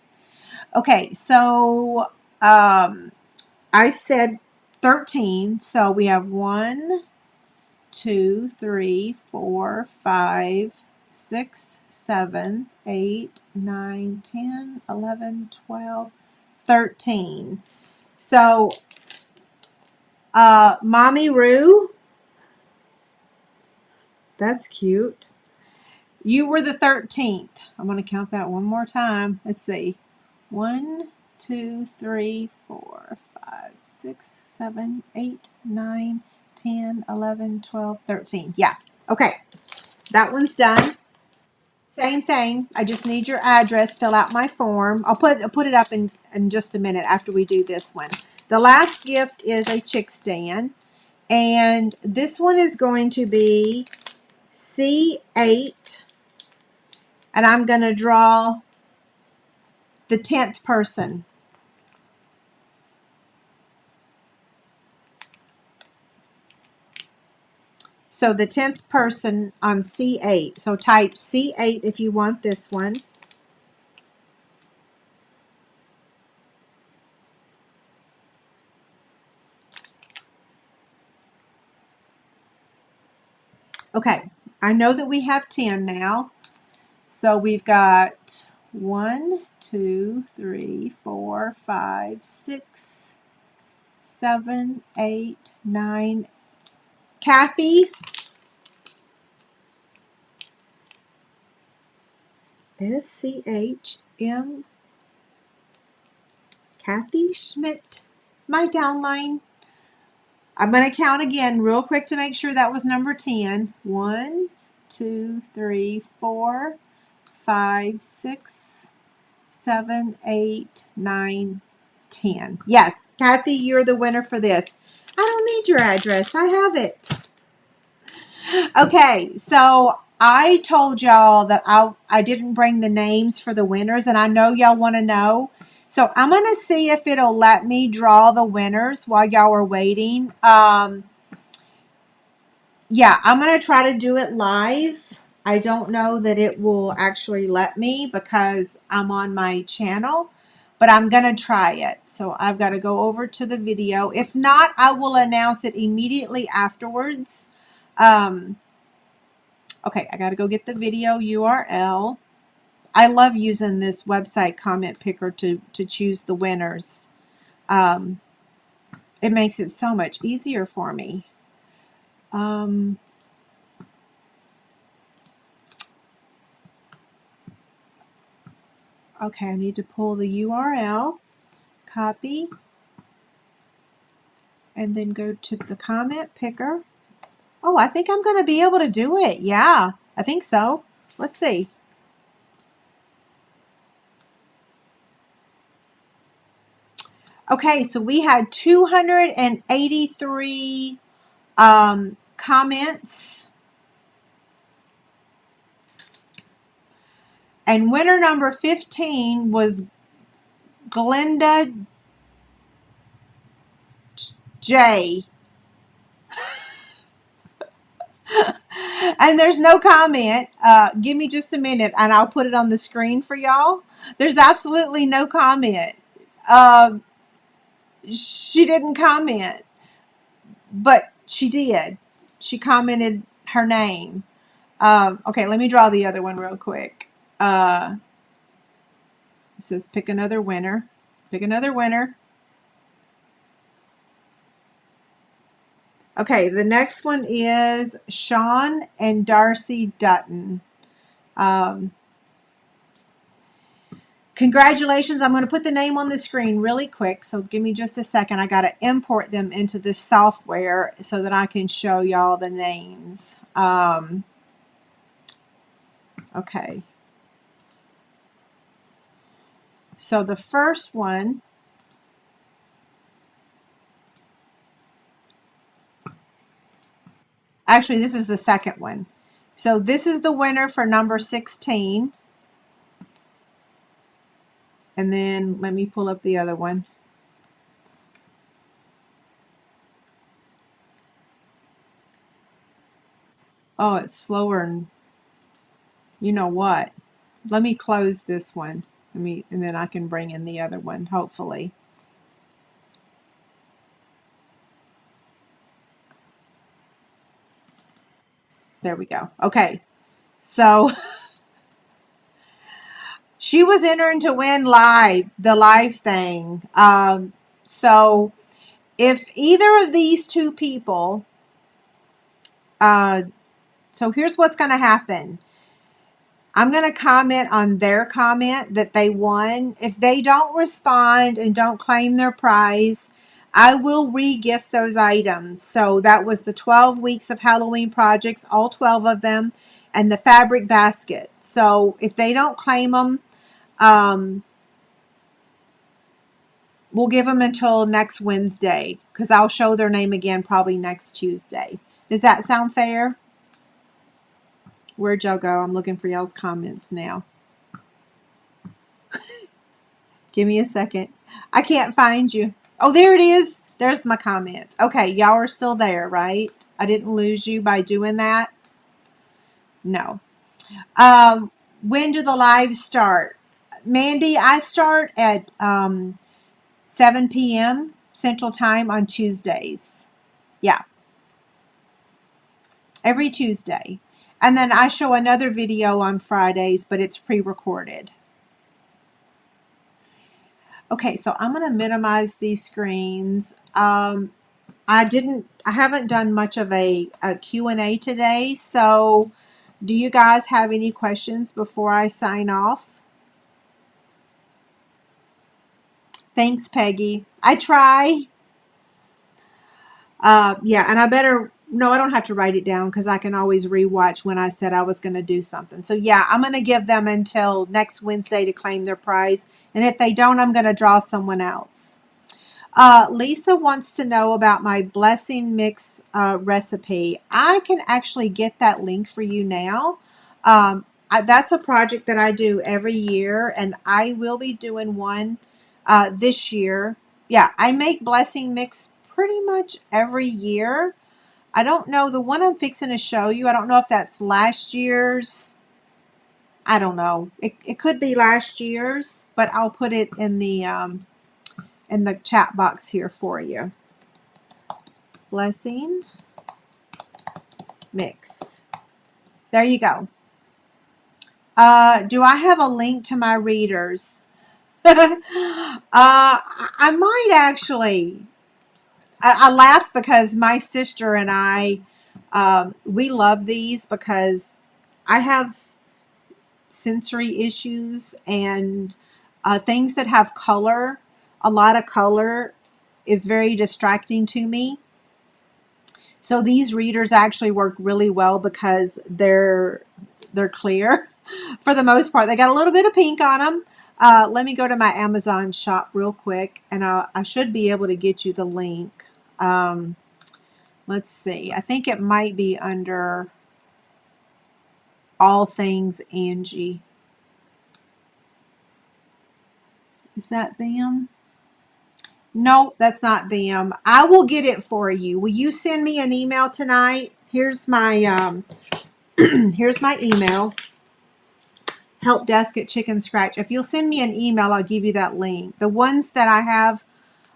Okay, so I said 13. So we have 1, 2, 3, 4, 5, 6, 7, 8, 9, 10, 11, 12, 13. So Mommy Roo. That's cute. You were the 13th. I'm going to count that one more time. Let's see. 1, 2, 3, 4, 5, 6, 7, 8, 9, 10, 11, 12, 13. Yeah. Okay. That one's done. Same thing. I just need your address. Fill out my form. I'll put it up in just a minute after we do this one. The last gift is a chick stand. And this one is going to be C8. And I'm going to draw the 10th person. So the 10th person on C8. So type C8 if you want this one. Okay, I know that we have 10 now. So we've got 1, 2, 3, 4, 5, 6, 7, 8, 9. Kathy. SCHM. Kathy Schmidt. My downline. I'm going to count again real quick to make sure that was number 10. 1, 2, 3, 4, 5, 6, 7, 8, 9, 10. Yes, Kathy, you're the winner for this. I don't need your address. I have it. Okay, so I told y'all that I didn't bring the names for the winners, and I know y'all want to know. So I'm going to see if it'll let me draw the winners while y'all are waiting. Yeah, I'm going to try to do it live. I don't know that it will actually let me because I'm on my channel, but I'm going to try it. So I've got to go over to the video. If not, I will announce it immediately afterwards. Okay, I got to go get the video URL. I love using this website comment picker to choose the winners. It makes it so much easier for me. Okay, I need to pull the URL, copy, and then go to the comment picker. Oh, I think I'm going to be able to do it. Yeah, I think so. Let's see. Okay, so we had 283 comments. And winner number 15 was Glenda J. And there's no comment. Give me just a minute and I'll put it on the screen for y'all. There's absolutely no comment. She didn't comment, but she did. She commented her name. Okay, let me draw the other one real quick. It says pick another winner. Pick another winner. Okay, the next one is Sean and Darcy Dutton. Congratulations. I'm going to put the name on the screen really quick, so give me just a second. I got to import them into this software so that I can show y'all the names. Okay. So the first one, actually this is the second one. So this is the winner for number 16. And then let me pull up the other one. Oh, it's slower and you know what? Let me close this one. And then I can bring in the other one, hopefully. There we go. Okay. So she was entering to win live, the live thing. So If either of these two people, so here's what's going to happen. I'm going to comment on their comment that they won. If they don't respond and don't claim their prize, I will re-gift those items. So that was the 12 weeks of Halloween projects, all 12 of them, and the fabric basket. So if they don't claim them, we'll give them until next Wednesday, because I'll show their name again probably next Tuesday. Does that sound fair? Where'd y'all go? I'm looking for y'all's comments now. Give me a second. I can't find you. Oh, there it is. There's my comments. Okay, y'all are still there, right? I didn't lose you by doing that? No. When do the lives start? Mandy, I start at 7 p.m. Central Time on Tuesdays. Yeah. Every Tuesday. And then I show another video on Fridays, but it's pre-recorded. Okay, so I'm going to minimize these screens. I haven't done much of a Q&A today, so do you guys have any questions before I sign off? Thanks, Peggy. I try. Yeah, and I don't have to write it down because I can always rewatch when I said I was going to do something. So yeah, I'm going to give them until next Wednesday to claim their prize. And if they don't, I'm going to draw someone else. Lisa wants to know about my blessing mix recipe. I can actually get that link for you now. That's a project that I do every year, and I will be doing one this year. Yeah, I make blessing mix pretty much every year. I don't know, the one I'm fixing to show you, I don't know if that's last year's. I don't know. It could be last year's, but I'll put it in the chat box here for you. Blessing mix. There you go. Do I have a link to my readers? I might actually. I laughed because my sister and I, we love these because I have sensory issues, and things that have color, a lot of color, is very distracting to me. So these readers actually work really well because they're clear for the most part. They got a little bit of pink on them. Let me go to my Amazon shop real quick, and I should be able to get you the link. Let's see. I think it might be under All Things Angie. Is that them? No, that's not them. I will get it for you. Will you send me an email tonight? Here's my here's my email. helpdesk@chickenscratch. If you'll send me an email, I'll give you that link. The ones that I have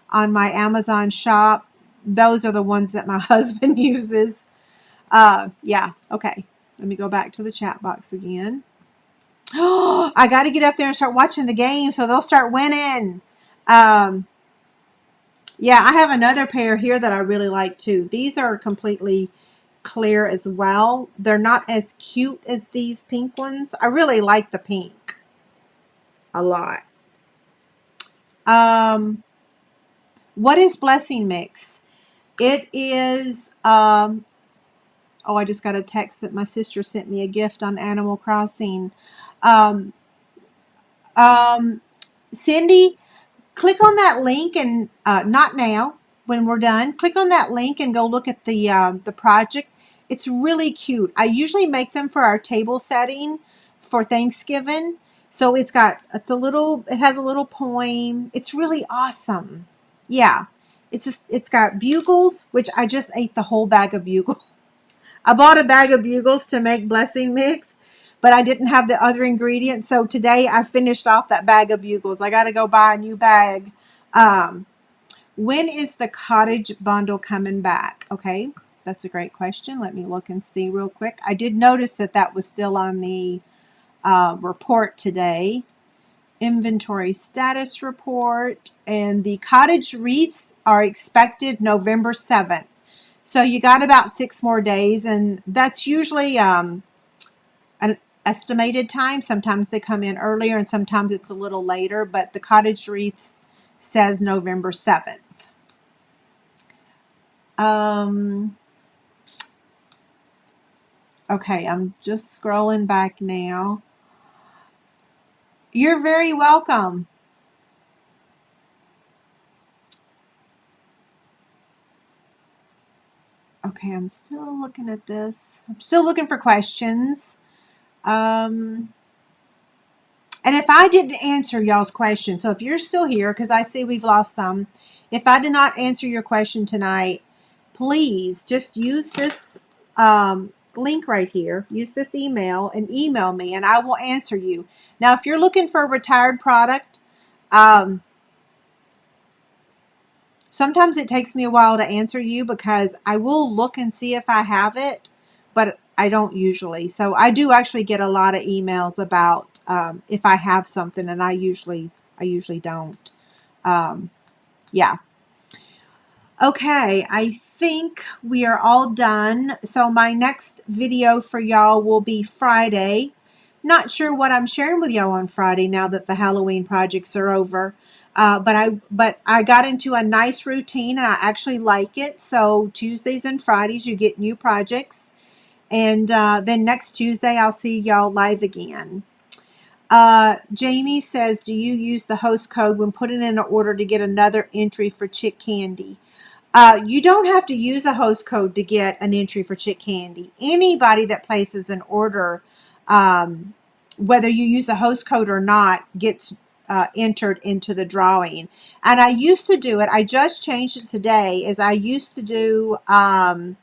on my Amazon shop, those are the ones that my husband uses. Yeah, okay. Let me go back to the chat box again. Oh, I got to get up there and start watching the game so they'll start winning. Yeah, I have another pair here that I really like too. These are completely clear as well. They're not as cute as these pink ones. I really like the pink a lot. What is blessing mix? It is, oh, I just got a text that my sister sent me a gift on Animal Crossing. Cindy, click on that link and not now. When we're done, click on that link and go look at the project. It's really cute. I usually make them for our table setting for Thanksgiving. So it has a little poem. It's really awesome. Yeah, it's got bugles, which I just ate the whole bag of bugles. I bought a bag of bugles to make blessing mix, but I didn't have the other ingredients. So today I finished off that bag of bugles. I got to go buy a new bag. When is the cottage bundle coming back? Okay, that's a great question. Let me look and see real quick. I did notice that was still on the report today. inventory status report, and the cottage wreaths are expected November 7th. So you got about 6 more days, and that's usually an estimated time. Sometimes they come in earlier and sometimes it's a little later, but the cottage wreaths says November 7th. Okay, I'm just scrolling back now. You're very welcome. Okay, I'm still looking at this. I'm still looking for questions. And if I didn't answer y'all's question, so if you're still here, because I see we've lost some, if I did not answer your question tonight, please just use this link right here. Use this email and email me, and I will answer you. Now, if you're looking for a retired product, sometimes it takes me a while to answer you because I will look and see if I have it, but I don't usually. So I do actually get a lot of emails about if I have something, and I usually don't. Yeah. Okay, I think we are all done. So my next video for y'all will be Friday. Not sure what I'm sharing with y'all on Friday now that the Halloween projects are over. But I got into a nice routine and I actually like it. So Tuesdays and Fridays you get new projects. And then next Tuesday I'll see y'all live again. Jamie says, do you use the host code when putting in an order to get another entry for chick candy? You don't have to use a host code to get an entry for chick candy. Anybody that places an order, whether you use a host code or not, gets entered into the drawing. And I used to do it. I just changed it today. As I used to do. I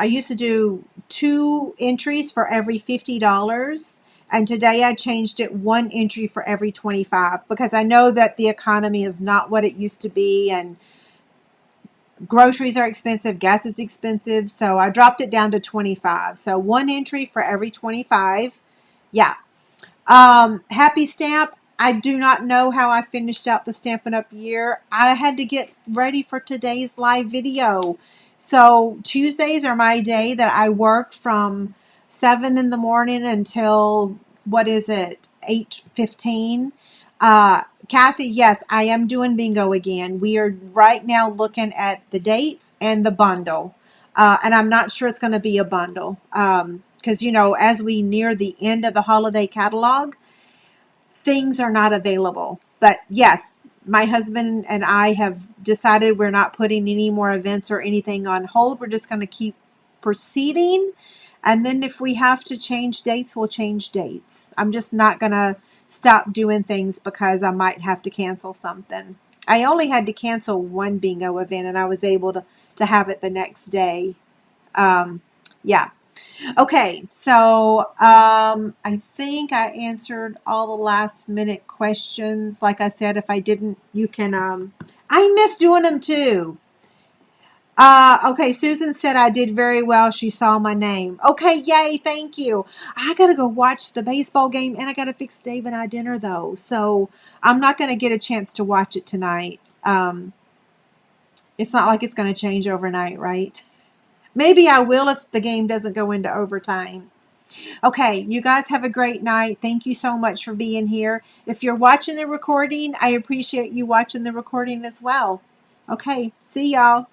used to do 2 entries for every $50. And today I changed it 1 entry for every $25 because I know that the economy is not what it used to be, and groceries are expensive, gas is expensive, so I dropped it down to 25. So 1 entry for every 25. Yeah. Happy Stamp. I do not know how I finished out the Stampin' Up! Year. I had to get ready for today's live video. So Tuesdays are my day that I work from 7 in the morning until, what is it, 8:15. Kathy, yes, I am doing bingo again. We are right now looking at the dates and the bundle. And I'm not sure it's going to be a bundle. Because, as we near the end of the holiday catalog, things are not available. But yes, my husband and I have decided we're not putting any more events or anything on hold. We're just going to keep proceeding. And then if we have to change dates, we'll change dates. I'm just not going to stop doing things because I might have to cancel something. I only had to cancel 1 bingo event and I was able to have it the next day. Yeah. Okay, so I think I answered all the last minute questions. Like I said, if I didn't, you can, I miss doing them too. Okay, Susan said I did very well. She saw my name. Okay, yay, thank you. I got to go watch the baseball game and I got to fix Dave and I dinner though. So I'm not going to get a chance to watch it tonight. It's not like it's going to change overnight, right? Maybe I will if the game doesn't go into overtime. Okay, you guys have a great night. Thank you so much for being here. If you're watching the recording, I appreciate you watching the recording as well. Okay, see y'all.